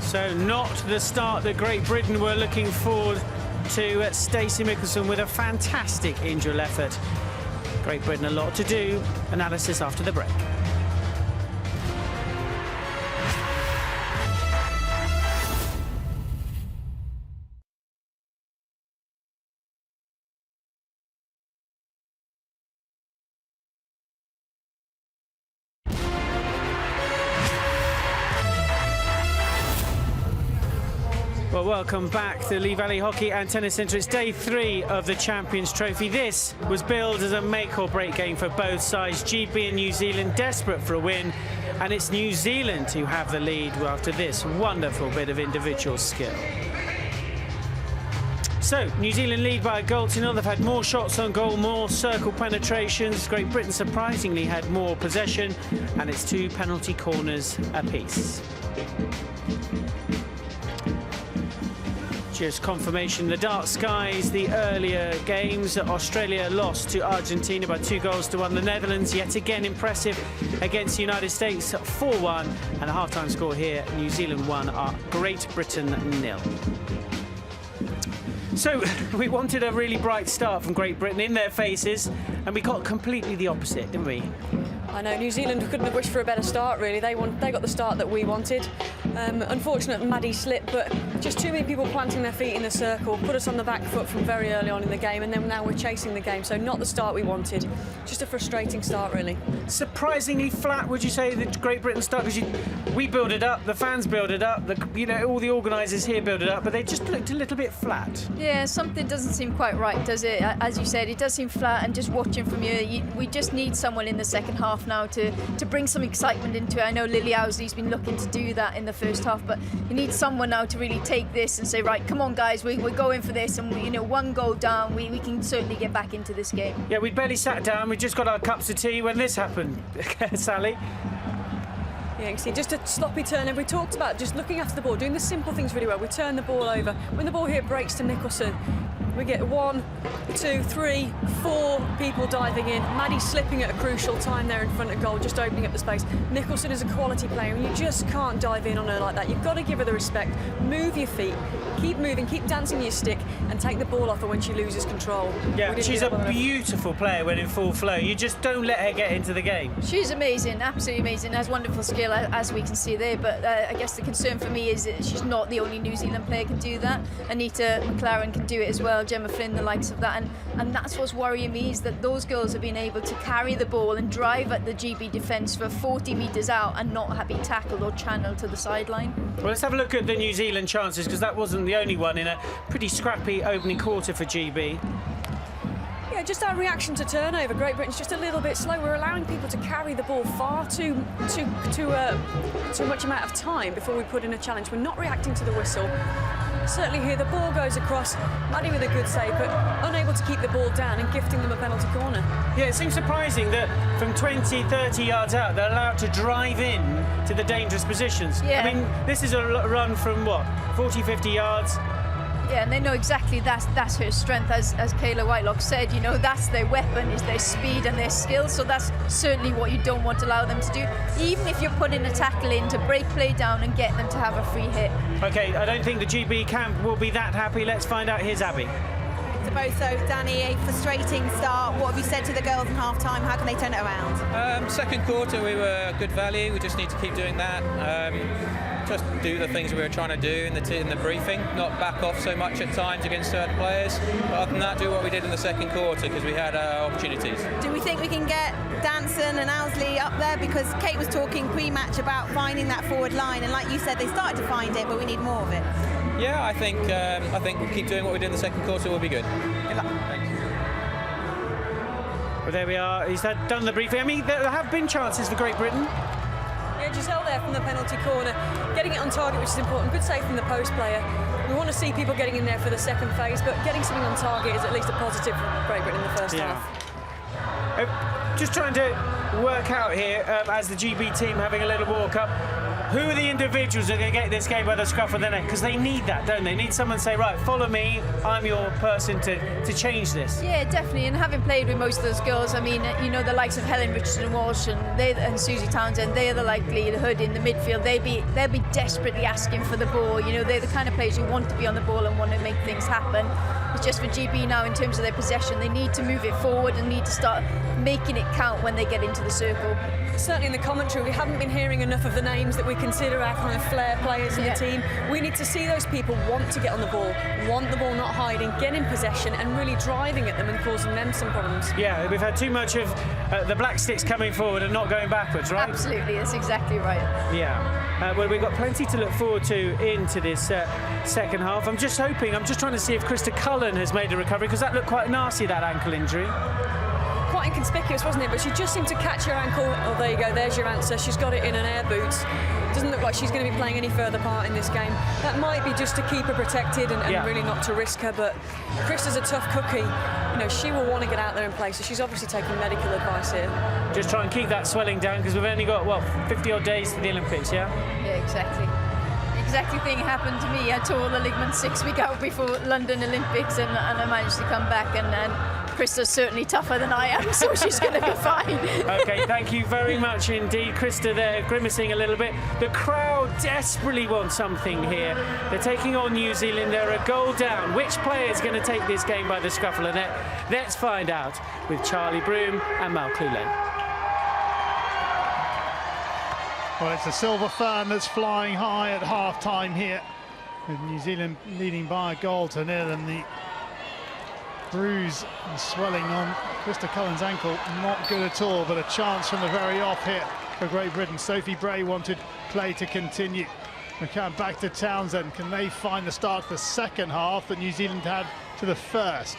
So not the start that Great Britain were looking forward to. Stacey Mickelson with a fantastic individual effort. Great Britain a lot to do. Analysis after the break. Well, welcome back to Lee Valley Hockey and Tennis Centre. It's day 3 of the Champions Trophy. This was billed as a make-or-break game for both sides. GB and New Zealand desperate for a win, and it's New Zealand who have the lead after this wonderful bit of individual skill. So, New Zealand lead by a goal to 0. They've had more shots on goal, more circle penetrations. Great Britain surprisingly had more possession, and it's 2 penalty corners apiece. Just confirmation, the dark skies, the earlier games. Australia lost to Argentina by 2-1. The Netherlands, yet again impressive against the United States, 4-1. And a half-time score here, New Zealand 1, Great Britain 0. So we wanted a really bright start from Great Britain in their faces, and we got completely the opposite, didn't we? I know, New Zealand couldn't have wished for a better start, really. They got the start that we wanted. Unfortunate Maddie slip, but just too many people planting their feet in the circle, put us on the back foot from very early on in the game, and then now we're chasing the game, so not the start we wanted. Just a frustrating start, really. Surprisingly flat, would you say, the Great Britain start? Because we build it up, the fans build it up, all the organisers here build it up, but they just looked a little bit flat. Yeah, something doesn't seem quite right, does it? As you said, it does seem flat, and just watching from here, we just need someone in the second half now to bring some excitement into it. I know Lily Owsley's been looking to do that in the first half, but you need someone now to really take this and say, right, come on guys, we're going for this, and one goal down, we can certainly get back into this game. Yeah, we'd barely sat down, we just got our cups of tea when this happened. Sally? Yeah, you can see just a sloppy turn, and we talked about just looking after the ball, doing the simple things really well. We turn the ball over. When the ball here breaks to Nicholson, we get 1, 2, 3, 4 people diving in. Maddie slipping at a crucial time there in front of goal, just opening up the space. Nicholson is a quality player, and you just can't dive in on her like that. You've got to give her the respect. Move your feet, keep moving, keep dancing your stick, and take the ball off her when she loses control. Yeah, she's a beautiful player when in full flow. You just don't let her get into the game. She's amazing, absolutely amazing. Has wonderful skill, as we can see there, but I guess the concern for me is that she's not the only New Zealand player can do that. Anita McLaren can do it as well, Gemma Flynn, the likes of that, and that's what's worrying me, is that those girls have been able to carry the ball and drive at the GB defence for 40 metres out and not be tackled or channeled to the sideline. Well, let's have a look at the New Zealand chances, because that wasn't the only one in a pretty scrappy opening quarter for GB. Yeah, just our reaction to turnover. Great Britain's just a little bit slow. We're allowing people to carry the ball far too much amount of time before we put in a challenge. We're not reacting to the whistle. Certainly here, the ball goes across. Maddie with a good save, but unable to keep the ball down and gifting them a penalty corner. Yeah, it seems surprising that from 20, 30 yards out, they're allowed to drive in to the dangerous positions. Yeah. I mean, this is a run from, what, 40, 50 yards? Yeah, and they know exactly that's her strength, as Kayla Whitelock said. That's their weapon, is their speed and their skill. So that's certainly what you don't want to allow them to do, even if you're putting a tackle in to break play down and get them to have a free hit. OK, I don't think the GB camp will be that happy. Let's find out. Here's Abby. To both those, Danny, a frustrating start. What have you said to the girls in half-time? How can they turn it around? Second quarter, we were good value. We just need to keep doing that. Just do the things we were trying to do in the briefing, not back off so much at times against certain players. But other than that, do what we did in the second quarter, because we had opportunities. Do we think we can get Danson and Owsley up there? Because Kate was talking pre-match about finding that forward line, and like you said, they started to find it, but we need more of it. Yeah, I think we'll keep doing what we did in the second quarter. We'll be good. Good luck. Thanks. Well, there we are. He's done the briefing. I mean, there have been chances for Great Britain. Yeah, Giselle there from the penalty corner, getting it on target, which is important. Good save from the post player. We want to see people getting in there for the second phase, but getting something on target is at least a positive for Great Britain in the first half. Just trying to work out here, as the GB team having a little walk up, who are the individuals that are going to get this game by the scruff of the neck? Because they need that, don't they? Need someone to say, right, follow me, I'm your person to change this. Yeah, definitely. And having played with most of those girls, I mean, the likes of Helen Richardson-Walsh and Susie Townsend, they're the likelihood in the midfield. They'll be desperately asking for the ball. They're the kind of players who want to be on the ball and want to make things happen. It's just for GB now, in terms of their possession, they need to move it forward and need to start making it count when they get into the circle. Certainly in the commentary, we haven't been hearing enough of the names that we consider our kind of flair players in the team. We need to see those people want to get on the ball, want the ball not hiding, get in possession and really driving at them and causing them some problems. Yeah, we've had too much of the Black Sticks coming forward and not going backwards, right? Absolutely, that's exactly right. Yeah. Well, we've got plenty to look forward to into this second half. I'm just trying to see if Krista Cullen has made a recovery, because that looked quite nasty, that ankle injury. Quite inconspicuous, wasn't it? But she just seemed to catch her ankle. Oh, there you go, there's your answer. She's got it in an air boot. Doesn't look like she's going to be playing any further part in this game. That might be just to keep her protected and really not to risk her, but Krista's a tough cookie. She will want to get out there and play, so she's obviously taking medical advice here. Just try and keep that swelling down, because we've only got, 50-odd days to the Olympics, yeah? Yeah, exactly. Exact thing happened to me. I tore the ligament 6 weeks out before London Olympics, and I managed to come back and Krista's certainly tougher than I am, so she's going to be fine. Okay, thank you very much indeed. Krista there grimacing a little bit. The crowd desperately want something here. They're taking on New Zealand. They're a goal down. Which player is going to take this game by the scruff of the neck? Let's find out with Charlie Broom and Mal Cloulin. Well, it's a silver fern that's flying high at half-time here, with New Zealand leading by a goal to nil, and the bruise and swelling on Krista Cullen's ankle not good at all, but a chance from the very off here for Great Britain. Sophie Bray wanted play to continue. McCann back to Townsend. Can they find the start to the second half that New Zealand had to the first?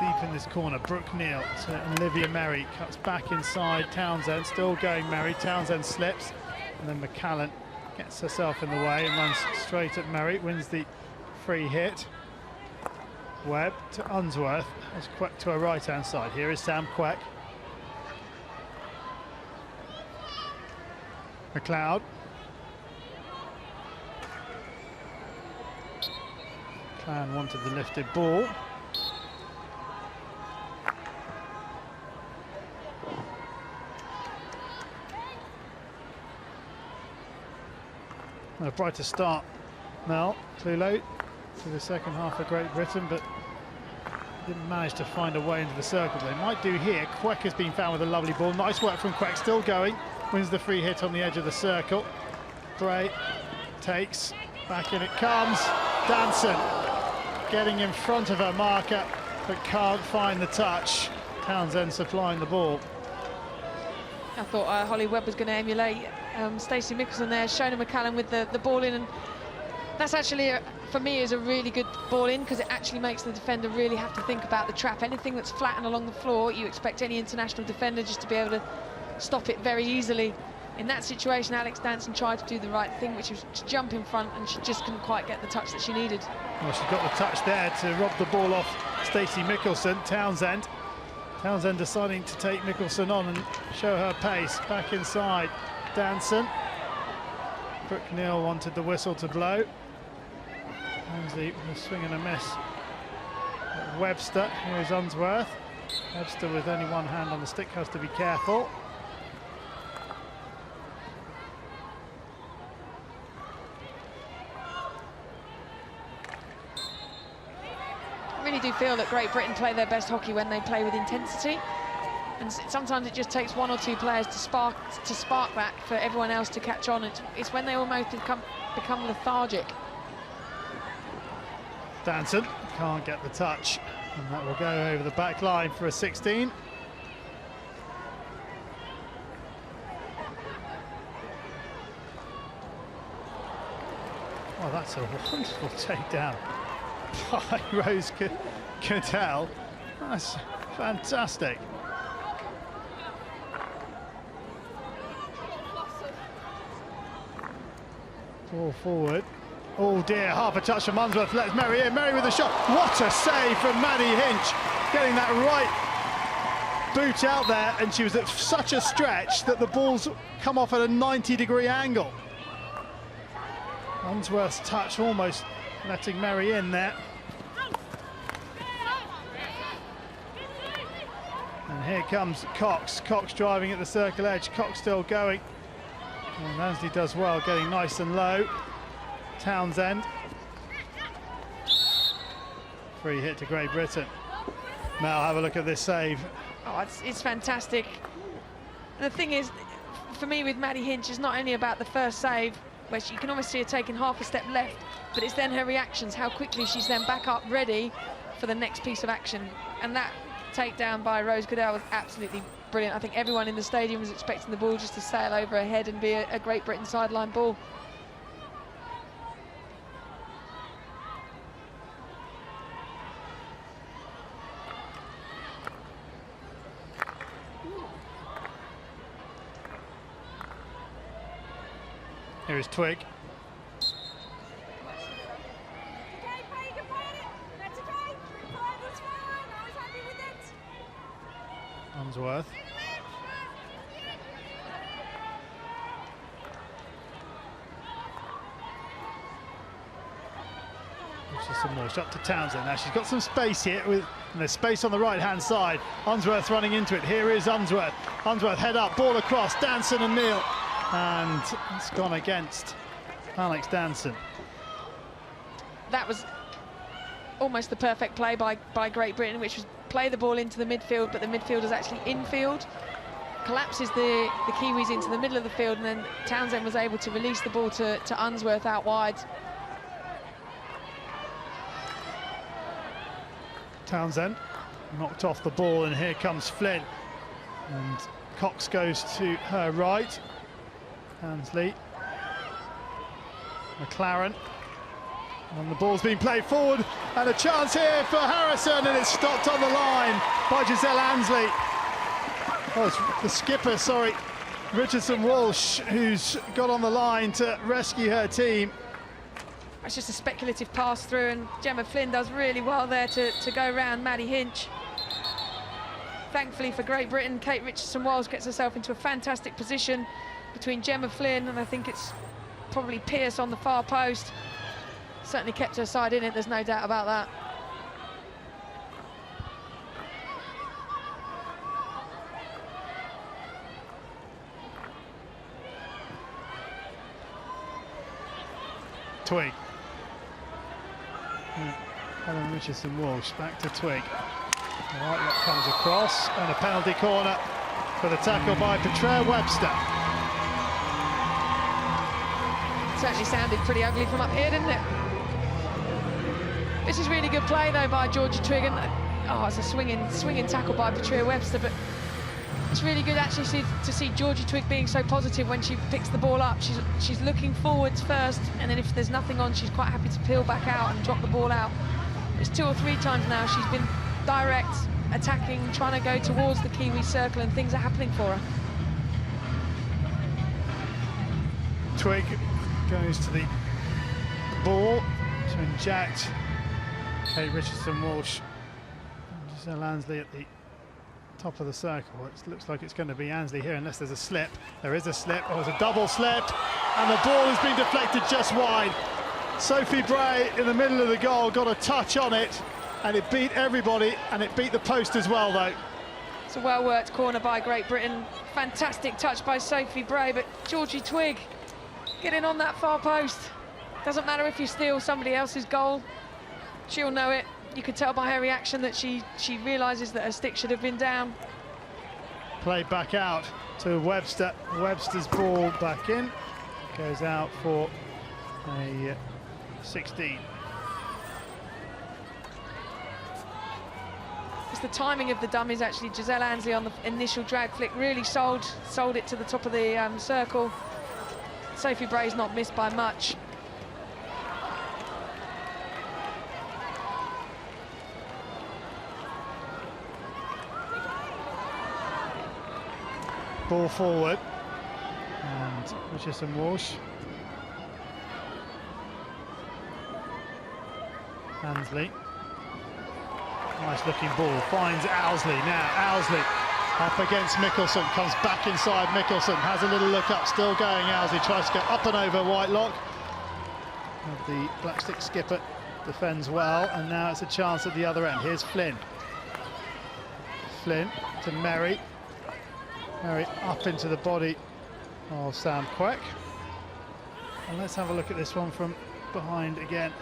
Deep in this corner, Brooke Neal to Olivia Merry, cuts back inside Townsend, still going Merry. Townsend slips, and then McCallan gets herself in the way and runs straight at Merry, wins the free hit. Webb to Unsworth, as Queck to her right-hand side. Here is Sam Queck. McLeod. McLeod wanted the lifted ball. A brighter start, Mel Cloulin, to the second half of Great Britain, but didn't manage to find a way into the circle. They might do here. Queck has been found with a lovely ball. Nice work from Queck, still going. Wins the free hit on the edge of the circle. Bray takes, back in it comes. Danson getting in front of her marker, but can't find the touch. Townsend supplying the ball. I thought Holly Webb was going to emulate Stacey Mickelson there, Shona McCallan with the ball in, and that's actually, for me, is a really good ball in, because it actually makes the defender really have to think about the trap. Anything that's flat and along the floor, you expect any international defender just to be able to stop it very easily. In that situation, Alex Danson tried to do the right thing, which was to jump in front, and she just couldn't quite get the touch that she needed. Well, she got the touch there to rob the ball off Stacey Mickelson. Townsend deciding to take Mickelson on and show her pace. Back inside, Danson. Brooke Neal wanted the whistle to blow. Ainsley was swinging a miss at Webster. Here is Unsworth. Webster with only one hand on the stick has to be careful. I really do feel that Great Britain play their best hockey when they play with intensity, and sometimes it just takes one or two players to spark that for everyone else to catch on. It's when they almost become lethargic. Danson can't get the touch, and that will go over the back line for a 16. Oh, that's a wonderful takedown by Rose Caddell. That's fantastic. Ball forward. Oh dear, half a touch from Unsworth. Let's Merry in. Merry with a shot. What a save from Maddie Hinch. Getting that right boot out there, and she was at such a stretch that the ball's come off at a 90-degree angle. Unsworth's touch almost letting Merry in there. And here comes Cox. Cox driving at the circle edge. Cox still going. And Ansley does well, getting nice and low. Townsend. Free hit to Great Britain. Mel, have a look at this save. Oh, it's fantastic. And the thing is, for me with Maddie Hinch, it's not only about the first save, where you can almost see her taking half a step left, but it's then her reactions, how quickly she's then back up ready for the next piece of action. And that takedown by Rose Caddell was absolutely brilliant. I think everyone in the stadium was expecting the ball just to sail over her head and be a Great Britain sideline ball. Here is Twig. Unsworth. Richardson Walsh up to Townsend. Now she's got some space here, and there's space on the right-hand side. Unsworth running into it. Here is Unsworth. Unsworth head up, ball across, Danson and Neal. And it's gone against Alex Danson. That was almost the perfect play by Great Britain, which was play the ball into the midfield, but the midfielder's actually infield. Collapses the Kiwis into the middle of the field, and then Townsend was able to release the ball to Unsworth out wide. Townsend knocked off the ball, and here comes Flynn. And Cox goes to her right. Ansley. McLaren. And the ball's being played forward, and a chance here for Harrison, and it's stopped on the line by Giselle Ansley. Oh, it's the skipper, sorry, Richardson Walsh, who's got on the line to rescue her team. It's just a speculative pass through, and Gemma Flynn does really well there to go around Maddie Hinch. Thankfully for Great Britain, Kate Richardson Walsh gets herself into a fantastic position between Gemma Flynn and I think it's probably Pearce on the far post. Certainly kept her side in it, there's no doubt about that. Twig. Helen Richardson Walsh back to Twig. Right, that comes across, and a penalty corner for the tackle by Petraea Webster. Certainly sounded pretty ugly from up here, didn't it? This is really good play though by Georgia Twig, and oh, it's a swinging tackle by Petraea Webster, but it's really good actually to see Georgia Twig being so positive when she picks the ball up. She's looking forwards first, and then if there's nothing on, she's quite happy to peel back out and drop the ball out. It's 2 or 3 times now she's been direct, attacking, trying to go towards the Kiwi circle, and things are happening for her. Twig goes to the ball to inject Kate Richardson Walsh. Giselle Ansley at the top of the circle. It looks like it's going to be Ansley here unless there's a slip. There is a slip. Oh, it's a double slip, and the ball has been deflected just wide. Sophie Bray in the middle of the goal got a touch on it, and it beat everybody, and it beat the post as well though. It's a well-worked corner by Great Britain. Fantastic touch by Sophie Bray, but Georgie Twig getting on that far post. Doesn't matter if you steal somebody else's goal, she'll know it. You could tell by her reaction that she realises that her stick should have been down. Played back out to Webster. Webster's ball back in. Goes out for a 16. It's the timing of the dummies actually. Giselle Ansley on the initial drag flick really sold it to the top of the circle. Sophie Bray's not missed by much. Ball forward, and Richardson Walsh. Ansley. Nice looking ball, finds Owsley now. Owsley up against Mickelson, comes back inside Mickelson, has a little look up, still going. Owsley tries to go up and over Whitelock. The Blackstick skipper defends well, and now it's a chance at the other end. Here's Flynn. Flynn to Merry. Merry up into the body of Sam Queck. And let's have a look at this one from behind again.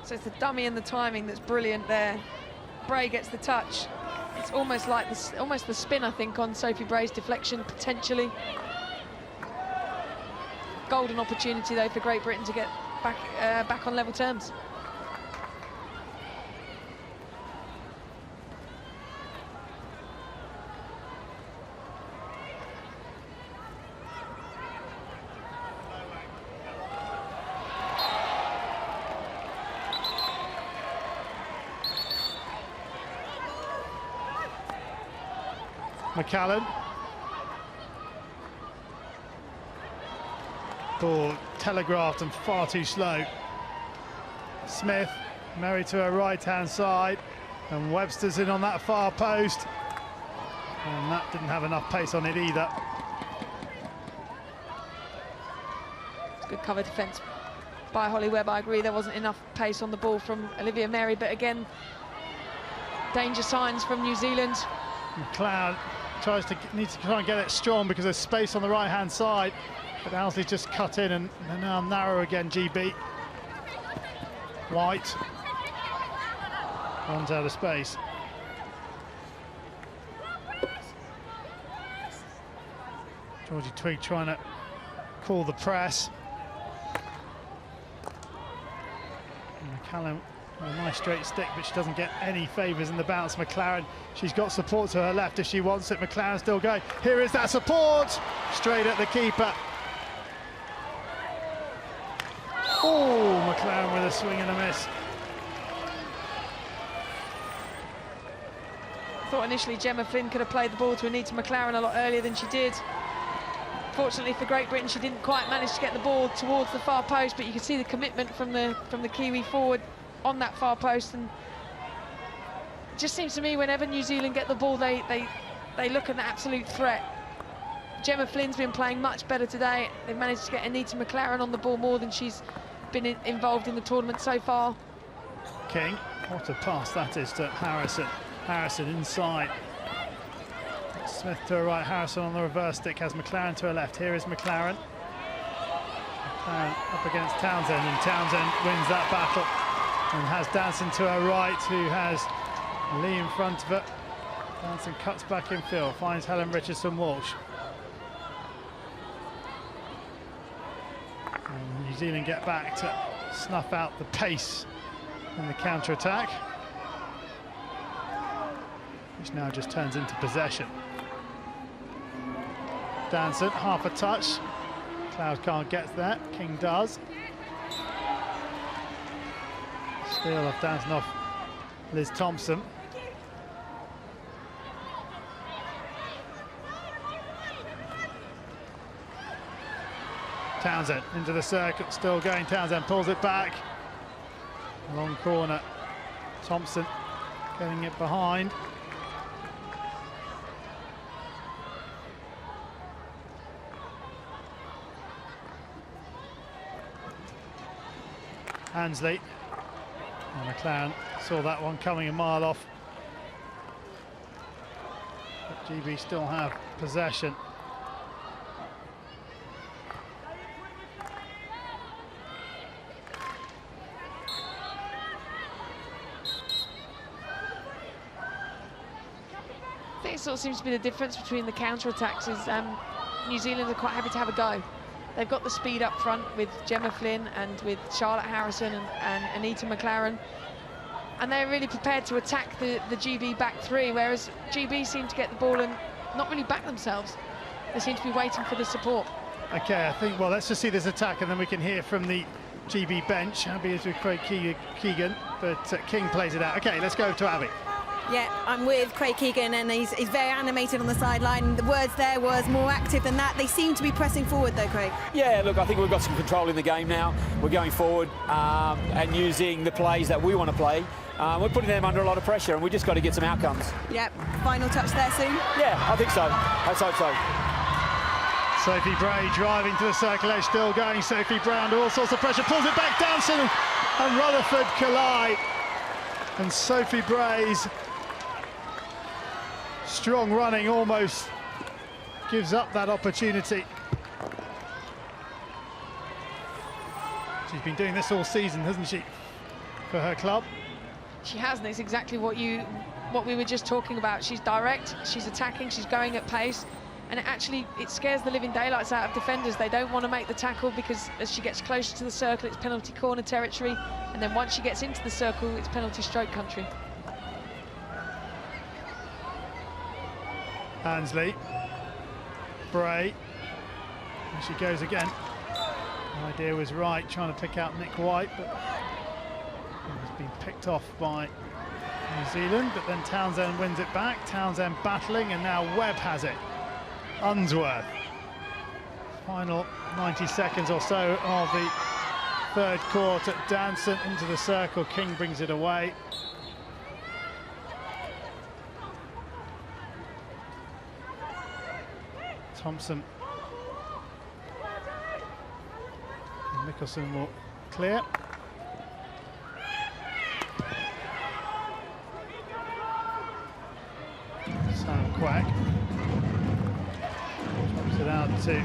So it's the dummy and the timing that's brilliant there. Bray gets the touch. It's almost like almost the spin, I think, on Sophie Bray's deflection, potentially. Golden opportunity, though, for Great Britain to get back on level terms. McCallan. Ball telegraphed and far too slow. Smith, Merry to her right-hand side, and Webster's in on that far post. And that didn't have enough pace on it either. It's good cover defence by Holly Webb. I agree there wasn't enough pace on the ball from Olivia Mary, but again, danger signs from New Zealand. McLeod needs to try and get it strong because there's space on the right-hand side. But Owsley just cut in and they're now narrow again, GB. White runs out of space. Georgie Twigg trying to call the press. And McCallum with a nice straight stick, but she doesn't get any favours in the bounce. McLaren, she's got support to her left if she wants it. McLaren still going. Here is that support, straight at the keeper. Oh, McLaren with a swing and a miss. Thought initially Gemma Flynn could have played the ball to Anita McLaren a lot earlier than she did. Fortunately for Great Britain, she didn't quite manage to get the ball towards the far post, but you can see the commitment from the Kiwi forward on that far post. And it just seems to me whenever New Zealand get the ball, they look an absolute threat. Gemma Flynn's been playing much better today. They've managed to get Anita McLaren on the ball more than she's been involved in the tournament so far. King, what a pass that is to Harrison. Harrison inside. Smith to her right, Harrison on the reverse stick, has McLaren to her left. Here is McLaren. McLaren up against Townsend, and Townsend wins that battle and has Danson to her right, who has Lee in front of her. Danson cuts back in field, finds Helen Richardson-Walsh. New Zealand get back to snuff out the pace in the counter-attack, which now just turns into possession. Danson, half a touch. Cloud can't get there, King does. Steal off Danson off Liz Thompson. Townsend into the circle, still going. Townsend pulls it back. Long corner. Thompson getting it behind. Ansley. And McLaren saw that one coming a mile off. But GB still have possession. I think it sort of seems to be the difference between the counter-attacks is New Zealand are quite happy to have a go. They've got the speed up front with Gemma Flynn and with Charlotte Harrison and Anita McLaren, and they're really prepared to attack the GB back three, whereas GB seem to get the ball and not really back themselves. They seem to be waiting for the support. Okay, I think, well, let's just see this attack and then we can hear from the GB bench. Abby is with Craig Keegan, but King plays it out. Okay, let's go to Abby. Yeah, I'm with Craig Keegan, and he's very animated on the sideline. The words there was more active than that. They seem to be pressing forward though, Craig. Yeah, look, I think we've got some control in the game now. We're going forward and using the plays that we want to play. We're putting them under a lot of pressure, and we just got to get some outcomes. Yep, final touch there soon? Yeah, I think so. Let's hope so. Sophie Bray driving to the circle edge, still going. Sophie Bray under all sorts of pressure, pulls it back. Danson and Rutherford collide. And Sophie Bray's strong running almost gives up that opportunity. She's been doing this all season, hasn't she, for her club? She has, and it's exactly what we were just talking about. She's direct, she's attacking, she's going at pace, and it scares the living daylights out of defenders. They don't want to make the tackle because as she gets closer to the circle, it's penalty corner territory, and then once she gets into the circle, it's penalty stroke country. Ansley, Bray, and she goes again. The idea was right, trying to pick out Nick White, but he's been picked off by New Zealand, but then Townsend wins it back. Townsend battling, and now Webb has it. Unsworth. Final 90 seconds or so of the third quarter. Danson into the circle, King brings it away. Thompson and Mickelson will clear. Sam Quack drops it out to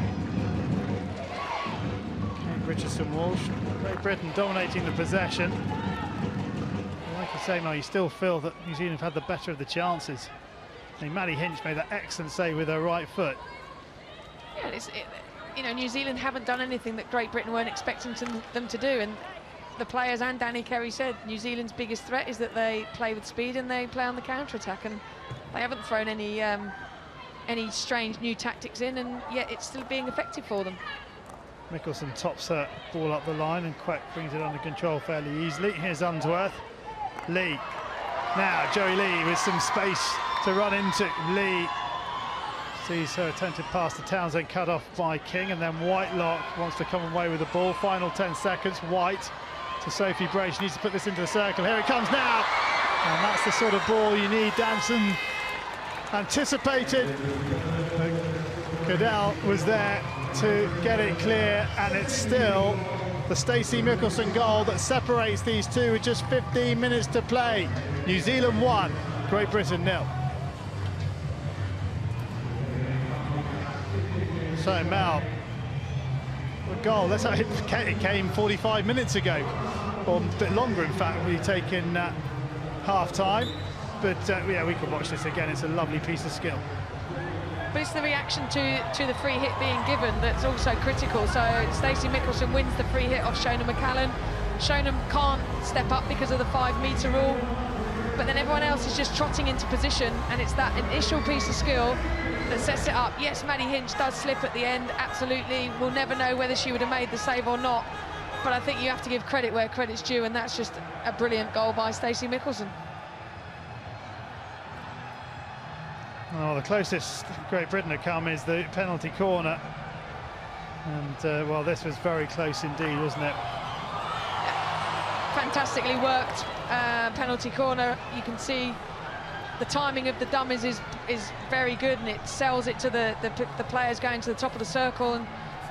Richardson-Walsh. Great Britain dominating the possession. Like I say, Mel, you still feel that New Zealand have had the better of the chances. I think Maddie Hinch made that excellent save with her right foot. Yeah, you know, New Zealand haven't done anything that Great Britain weren't expecting them to do, and the players and Danny Kerry said New Zealand's biggest threat is that they play with speed and they play on the counter-attack, and they haven't thrown any strange new tactics in, and yet it's still being effective for them. Mickelson tops her ball up the line and Quack brings it under control fairly easily. Here's Unsworth. Lee. Now Joey Lee with some space to run into. Lee sees her attempted pass to Townsend cut off by King, and then Whitelock wants to come away with the ball. Final 10 seconds. White to Sophie Bray. She needs to put this into the circle. Here it comes now. And that's the sort of ball you need. Danson anticipated. Cadell was there to get it clear, and it's still the Stacey Mickelson goal that separates these two with just 15 minutes to play. New Zealand 1, Great Britain 0. So Mel, the goal, that's how it came 45 minutes ago, or a bit longer in fact, we've taken half-time. But yeah, we can watch this again. It's a lovely piece of skill. But it's the reaction to the free hit being given that's also critical. So Stacey Mickelson wins the free hit off Shona McCallum. Shona can't step up because of the 5-metre rule, but then everyone else is just trotting into position, and it's that initial piece of skill that sets it up. Yes, Maddie Hinch does slip at the end, absolutely. We'll never know whether she would have made the save or not, but I think you have to give credit where credit's due, and that's just a brilliant goal by Stacey Mickelson. Oh, the closest Great Britain have come is the penalty corner, and well, this was very close indeed, wasn't it? Fantastically worked penalty corner. You can see the timing of the dummies is very good, and it sells it to the players going to the top of the circle, and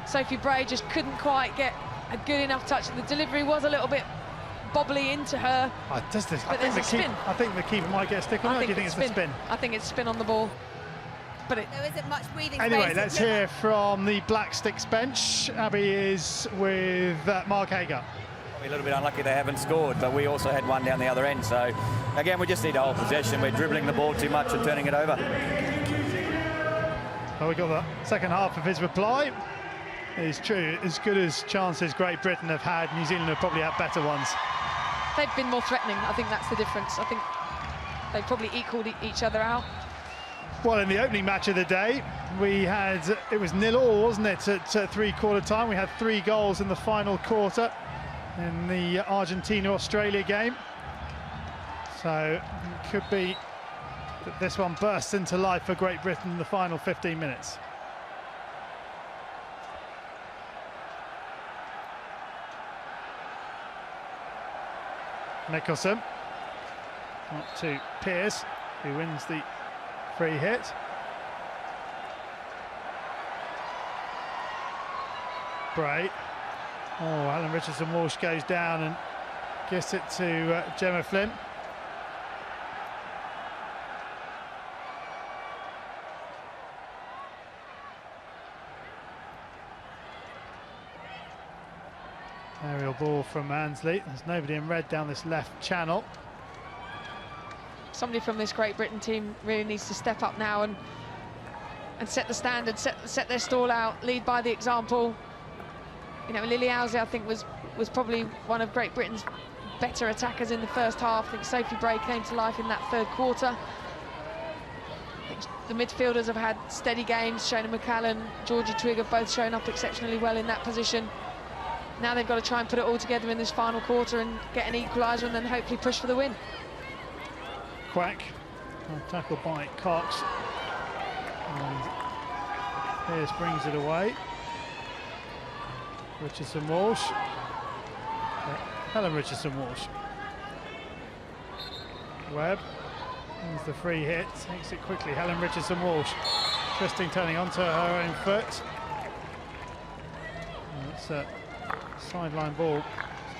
Sophie Bray just couldn't quite get a good enough touch. The delivery was a little bit bobbly into her. I think the keeper might get a stick on her. Do you think it's a spin? I think it's spin on the ball. But there isn't much breathing anyway, space. let's hear from the Black Sticks bench. Abby is with Mark Hager. A little bit unlucky they haven't scored, but we also had one down the other end. So again, we just need to hold possession. We're dribbling the ball too much and turning it over. Well, we got the second half of his reply. It's true, as good as chances Great Britain have had, New Zealand have probably had better ones. They've been more threatening. I think that's the difference. I think they probably equalled each other out. Well, in the opening match of the day, it was 0-0, wasn't it, at three-quarter time. We had 3 goals in the final quarter in the Argentina-Australia game. So it could be that this one bursts into life for Great Britain in the final 15 minutes. Mickelson, up to Pearce, who wins the free hit. Bray. Oh, Alan Richardson-Walsh goes down and gives it to Gemma Flynn. Aerial ball from Ansley. There's nobody in red down this left channel. Somebody from this Great Britain team really needs to step up now and set the standard, set their stall out, lead by the example. You know, Lily Owsley, I think, was probably one of Great Britain's better attackers in the first half. I think Sophie Bray came to life in that third quarter. I think the midfielders have had steady games. Shona McCallum, Georgie Twigg have both shown up exceptionally well in that position. Now they've got to try and put it all together in this final quarter and get an equaliser and then hopefully push for the win. Quack, tackled by Cox. And Pearce brings it away. Richardson-Walsh. Helen Richardson-Walsh. Webb. There's the free hit. Takes it quickly. Helen Richardson-Walsh. Twisting, turning onto her own foot. And it's a sideline ball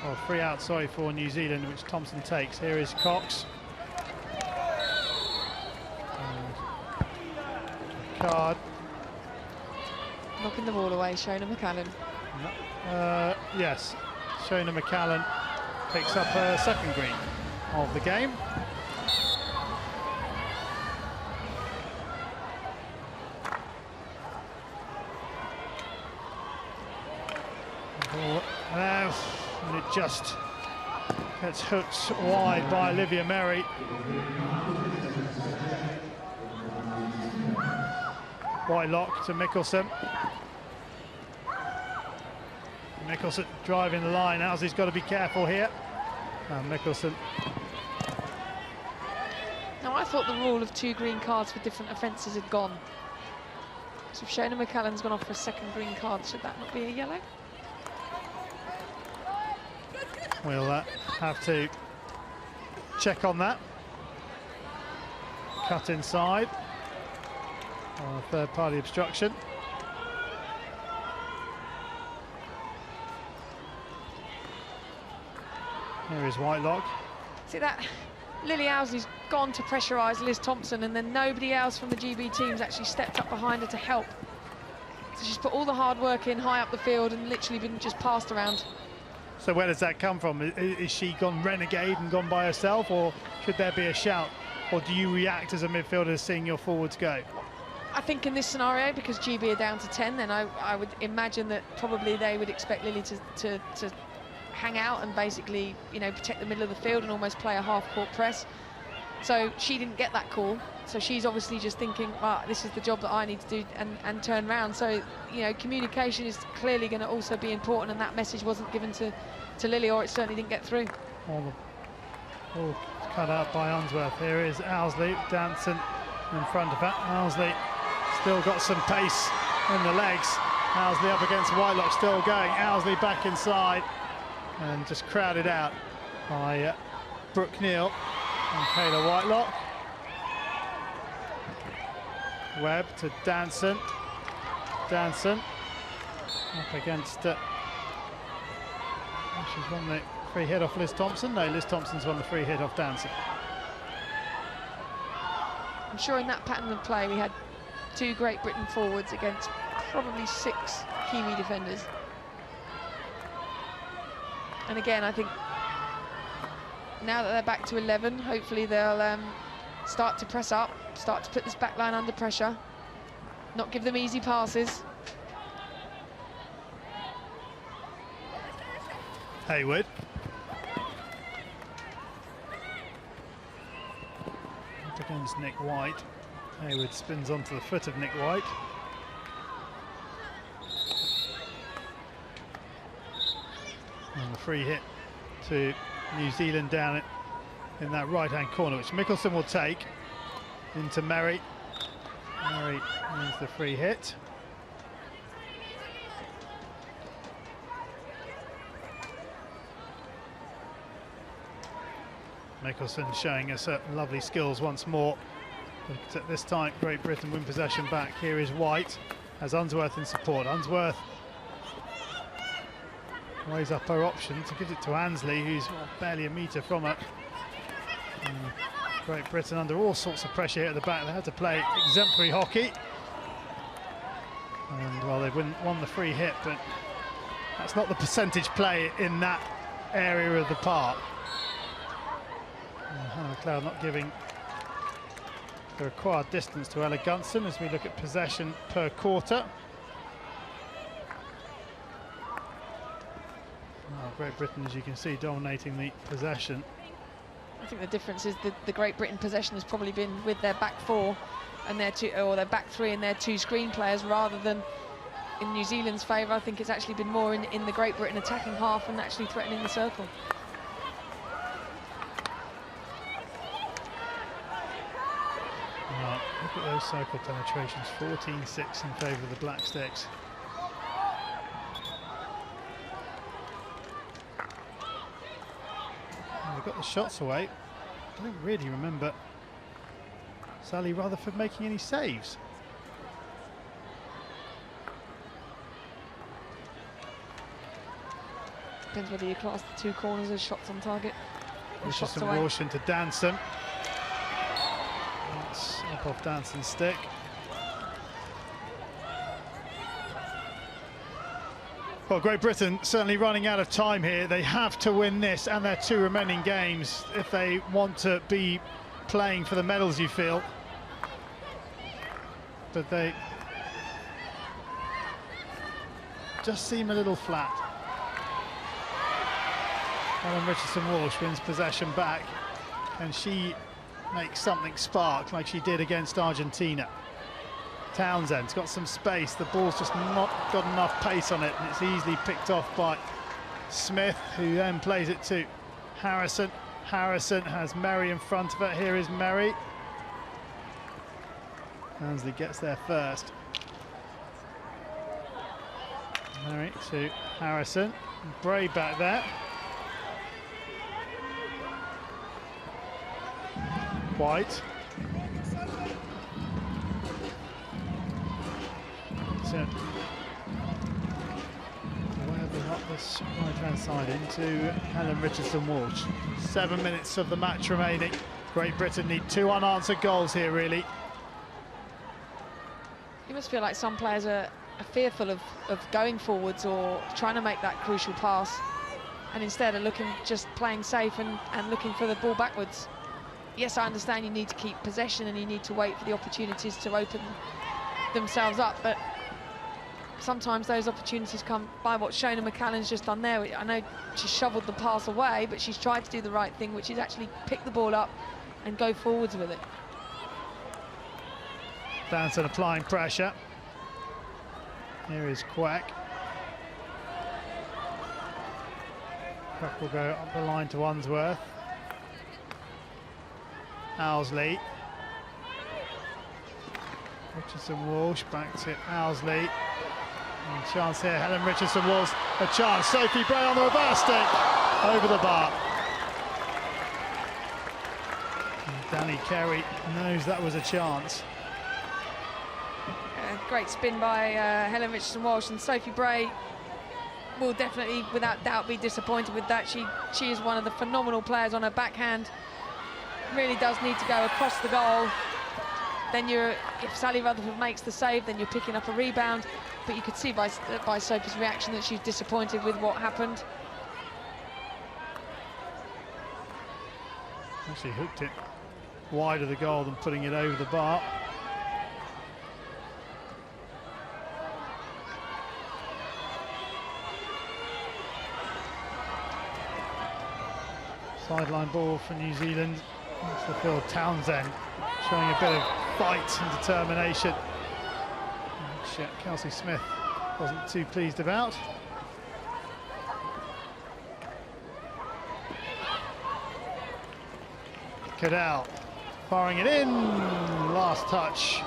Well, free out, sorry, for New Zealand, which Thompson takes. Here is Cox. Card. Knocking the ball away, Shona McCallan. Yes, Shona McCallan picks up her second green of the game. And it just gets hooked wide by Olivia Merry. Whitelock to Mickelson. Mickelson driving the line. Owsley's got to be careful here. And Mickelson. Now, I thought the rule of 2 green cards for different offences had gone. So if Shona McCallan's gone off for a second green card, should that not be a yellow? We'll have to check on that. Cut inside. Third party obstruction. Here is Whitelock. See that? Lily Owsley's gone to pressurise Liz Thompson, and then nobody else from the GB team's actually stepped up behind her to help. So she's put all the hard work in high up the field and literally been just passed around. So where does that come from? Is she gone renegade and gone by herself, or should there be a shout? Or do you react as a midfielder seeing your forwards go? I think in this scenario, because GB are down to 10, then I would imagine that probably they would expect Lily to hang out and basically, you know, protect the middle of the field and almost play a half-court press. So she didn't get that call. So she's obviously just thinking, well, this is the job that I need to do, and turn around. So, you know, communication is clearly going to also be important, and that message wasn't given to Lily, or it certainly didn't get through. All cut out by Unsworth. Here is Owsley dancing in front of her. Owsley still got some pace in the legs. Owsley up against Whitelock, still going. Owsley back inside and just crowded out by Brooke Neal and Kayla Whitelock. Webb to Danson. Danson up against she's won the free hit off Liz Thompson. No, Liz Thompson's won the free hit off Danson. I'm sure in that pattern of play we had 2 Great Britain forwards against probably 6 Kiwi defenders. And again, I think now that they're back to 11, hopefully they'll start to press up, start to put this back line under pressure, not give them easy passes. Hayward. Up against Nick White. Hayward spins onto the foot of Nick White. And the free hit to New Zealand down in that right-hand corner, which Mickelson will take into Merry. Merry wins the free hit. Mickelson showing us lovely skills once more. But at this time, Great Britain win possession back. Here is White, has Unsworth in support. Unsworth weighs up her options, gives it to Ansley, who's barely a metre from her. Great Britain under all sorts of pressure here at the back. They had to play exemplary hockey. And well, they've won the free hit, but that's not the percentage play in that area of the park. Hannah McLeod not giving the required distance to Ella Gunson as we look at possession per quarter. Great Britain, as you can see, dominating the possession. I think the difference is the Great Britain possession has probably been with their back 4 and their back 3 and their 2 screen players, rather than in New Zealand's favour. I think it's actually been more in the Great Britain attacking half and actually threatening the circle. Look at those circle penetrations, 14-6 in favour of the Black Sticks. Well, they got the shots away. I don't really remember Sally Rutherford making any saves. Depends whether you class the 2 corners as shots on target or shots Richardson away. Walsh into Danson. That's up off Danson's stick. Well, Great Britain certainly running out of time here. They have to win this and their 2 remaining games if they want to be playing for the medals, you feel. But they just seem a little flat. Helen Richardson-Walsh wins possession back, and she makes something spark like she did against Argentina. Townsend's got some space, the ball's just not got enough pace on it, and it's easily picked off by Smith, who then plays it to Harrison. Harrison has Merry in front of her. Here is Merry. Ansley gets there first. Merry to Harrison. Bray back there. White. So, up this right-hand side into Helen Richardson-Walsh. 7 minutes of the match remaining. Great Britain need 2 unanswered goals here, really. You must feel like some players are fearful of going forwards or trying to make that crucial pass, and instead are just playing safe and looking for the ball backwards. Yes, I understand you need to keep possession and you need to wait for the opportunities to open themselves up, but sometimes those opportunities come by what Shona McCallan's just done there. I know she shoveled the pass away, but she's tried to do the right thing, which is actually pick the ball up and go forwards with it. Danson applying pressure. Here is Quack. Quack will go up the line to Unsworth. Owsley. Richardson-Walsh back to Owsley. And chance here, Helen Richardson-Walsh, a chance. Sophie Bray on the reverse stick, over the bar. And Danny Carey knows that was a chance. Great spin by Helen Richardson-Walsh, and Sophie Bray will definitely, without doubt, be disappointed with that. She is one of the phenomenal players on her backhand. Really does need to go across the goal. Then if Sally Rutherford makes the save, then you're picking up a rebound. But you could see by Sophie's reaction that she's disappointed with what happened. Actually hooked it wide of the goal than putting it over the bar. Sideline ball for New Zealand. That's the field. Townsend showing a bit of fight and determination, which Kelsey Smith wasn't too pleased about. Cadell firing it in. Last touch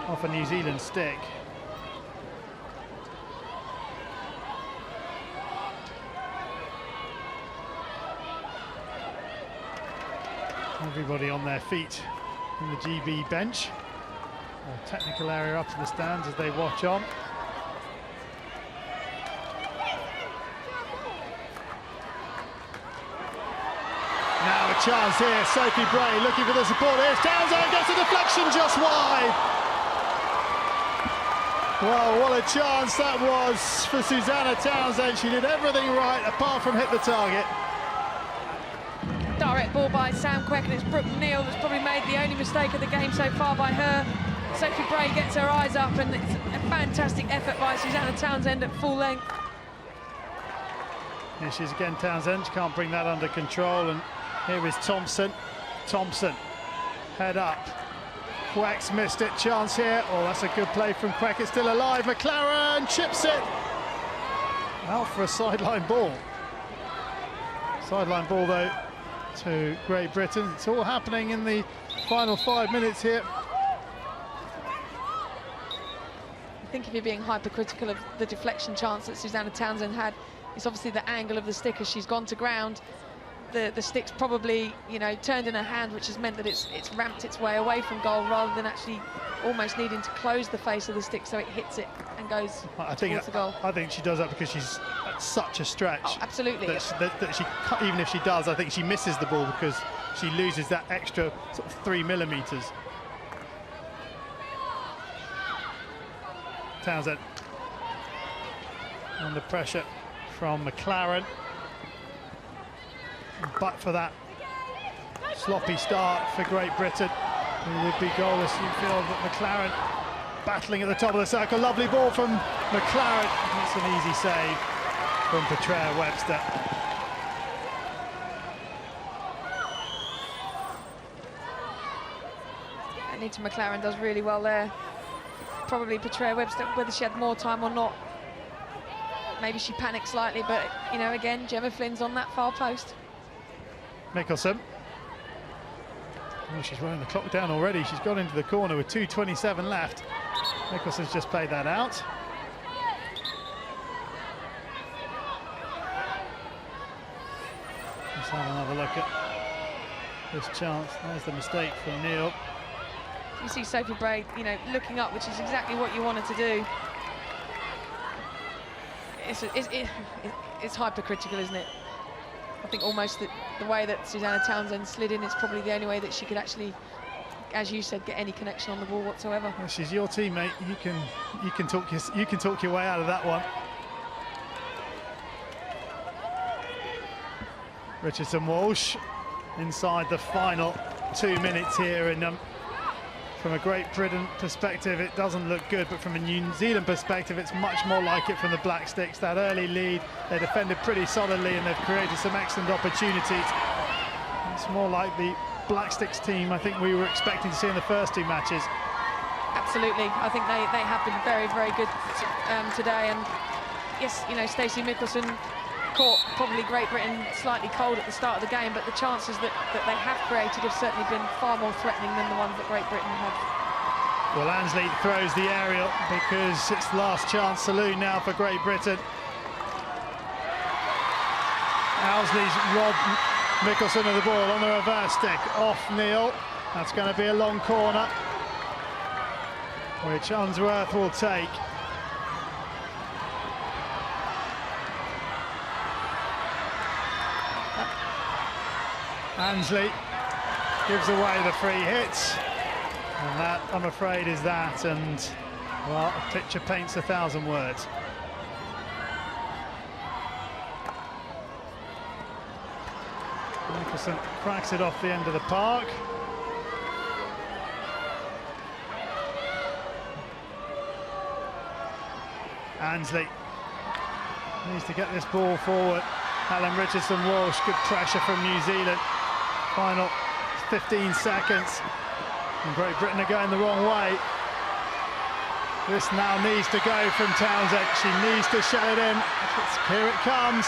off a New Zealand stick. Everybody on their feet in the GB bench. A technical area up to the stands as they watch on. Now a chance here, Sophie Bray looking for the support. Here's Townsend, gets a deflection just wide. Well, what a chance that was for Susanna Townsend. She did everything right apart from hit the target. Direct ball by Sam Queck, and it's Brooke Neal that's probably made the only mistake of the game so far by her. Sophie Bray gets her eyes up, and it's a fantastic effort by Susanna Townsend at full length. Here she is again, Townsend. She can't bring that under control, and here is Thompson. Thompson, head up. Quack's missed it, chance here. Oh, that's a good play from Quack. It's still alive. McLaren chips it. Out for a sideline ball. Sideline ball, though, to Great Britain. It's all happening in the final 5 minutes here. I think if you're being hypercritical of the deflection chance that Susanna Townsend had, it's obviously the angle of the stick as she's gone to ground. The stick's probably, you know, turned in her hand, which has meant that it's ramped its way away from goal rather than actually almost needing to close the face of the stick so it hits it and goes towards the goal. I think she does that because she's at such a stretch. Oh, absolutely. That she, even if she does, I think she misses the ball because she loses that extra sort of 3 millimeters. Townsend under pressure from McLaren, but for that sloppy start for Great Britain, who would be goalless. You feel that McLaren battling at the top of the circle. Lovely ball from McLaren. That's an easy save from Petrea Webster. Anita McLaren does really well there. Probably Petrea Webster, whether she had more time or not, maybe she panicked slightly, but you know, again, Gemma Flynn's on that far post. Mickelson. Oh, she's running the clock down already. She's got into the corner with 2:27 left. Mickelson's just played that out. Let's have another look at this chance. There's the mistake from Neil. You see Sophie Bray, you know, looking up, which is exactly what you wanted to do. It's hypercritical, isn't it? I think almost the way that Susanna Townsend slid in, it's probably the only way that she could actually, as you said, get any connection on the ball whatsoever. Well, she's your teammate. You can talk your way out of that one. Richardson Walsh inside the final 2 minutes here, and from a Great Britain perspective, it doesn't look good, but from a New Zealand perspective, it's much more like it from the Black Sticks. That early lead, they defended pretty solidly and they've created some excellent opportunities. It's more like the Black Sticks team I think we were expecting to see in the first 2 matches. Absolutely, I think they have been very, very good today. And yes, you know, Stacey Mickelson caught probably Great Britain slightly cold at the start of the game, but the chances that they have created have certainly been far more threatening than the ones that Great Britain have. Well, Ansley throws the aerial because it's last chance saloon now for Great Britain. Owsley's robbed Mickelson of the ball on the reverse stick, off Neil. That's going to be a long corner, which Unsworth will take. Ansley gives away the free hit, and that, I'm afraid, is that, and well, a picture paints 1,000 words. Nicholson cracks it off the end of the park. Ansley needs to get this ball forward. Helen Richardson Walsh, good pressure from New Zealand. Final 15 seconds, and Great Britain are going the wrong way. This now needs to go from Townsend. She needs to shut it in. Here it comes,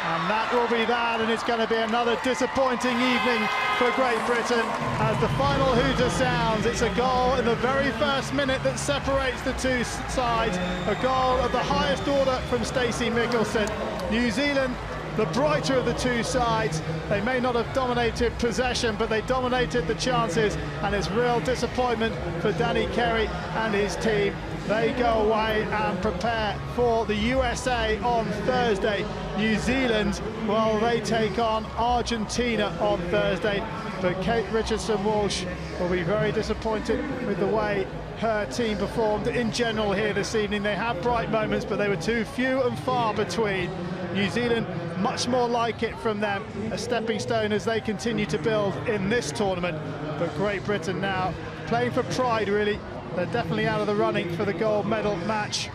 and that will be that, and it's going to be another disappointing evening for Great Britain as the final hooter sounds. It's a goal in the very first minute that separates the two sides, a goal of the highest order from Stacey Mickelson. New Zealand, the brighter of the two sides. They may not have dominated possession, but they dominated the chances, and it's real disappointment for Danny Kerry and his team. They go away and prepare for the USA on Thursday. New Zealand, well, they take on Argentina on Thursday, but Kate Richardson Walsh will be very disappointed with the way her team performed in general here this evening. They had bright moments, but they were too few and far between. New Zealand, much more like it from them, a stepping stone as they continue to build in this tournament. But Great Britain now playing for pride, really. They're definitely out of the running for the gold medal match.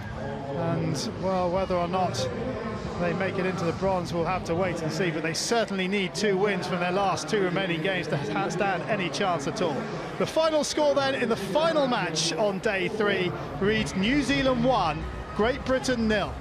And, well, whether or not they make it into the bronze, we'll have to wait and see. But they certainly need 2 wins from their last 2 remaining games to stand any chance at all. The final score then in the final match on day 3 reads New Zealand 1, Great Britain 0.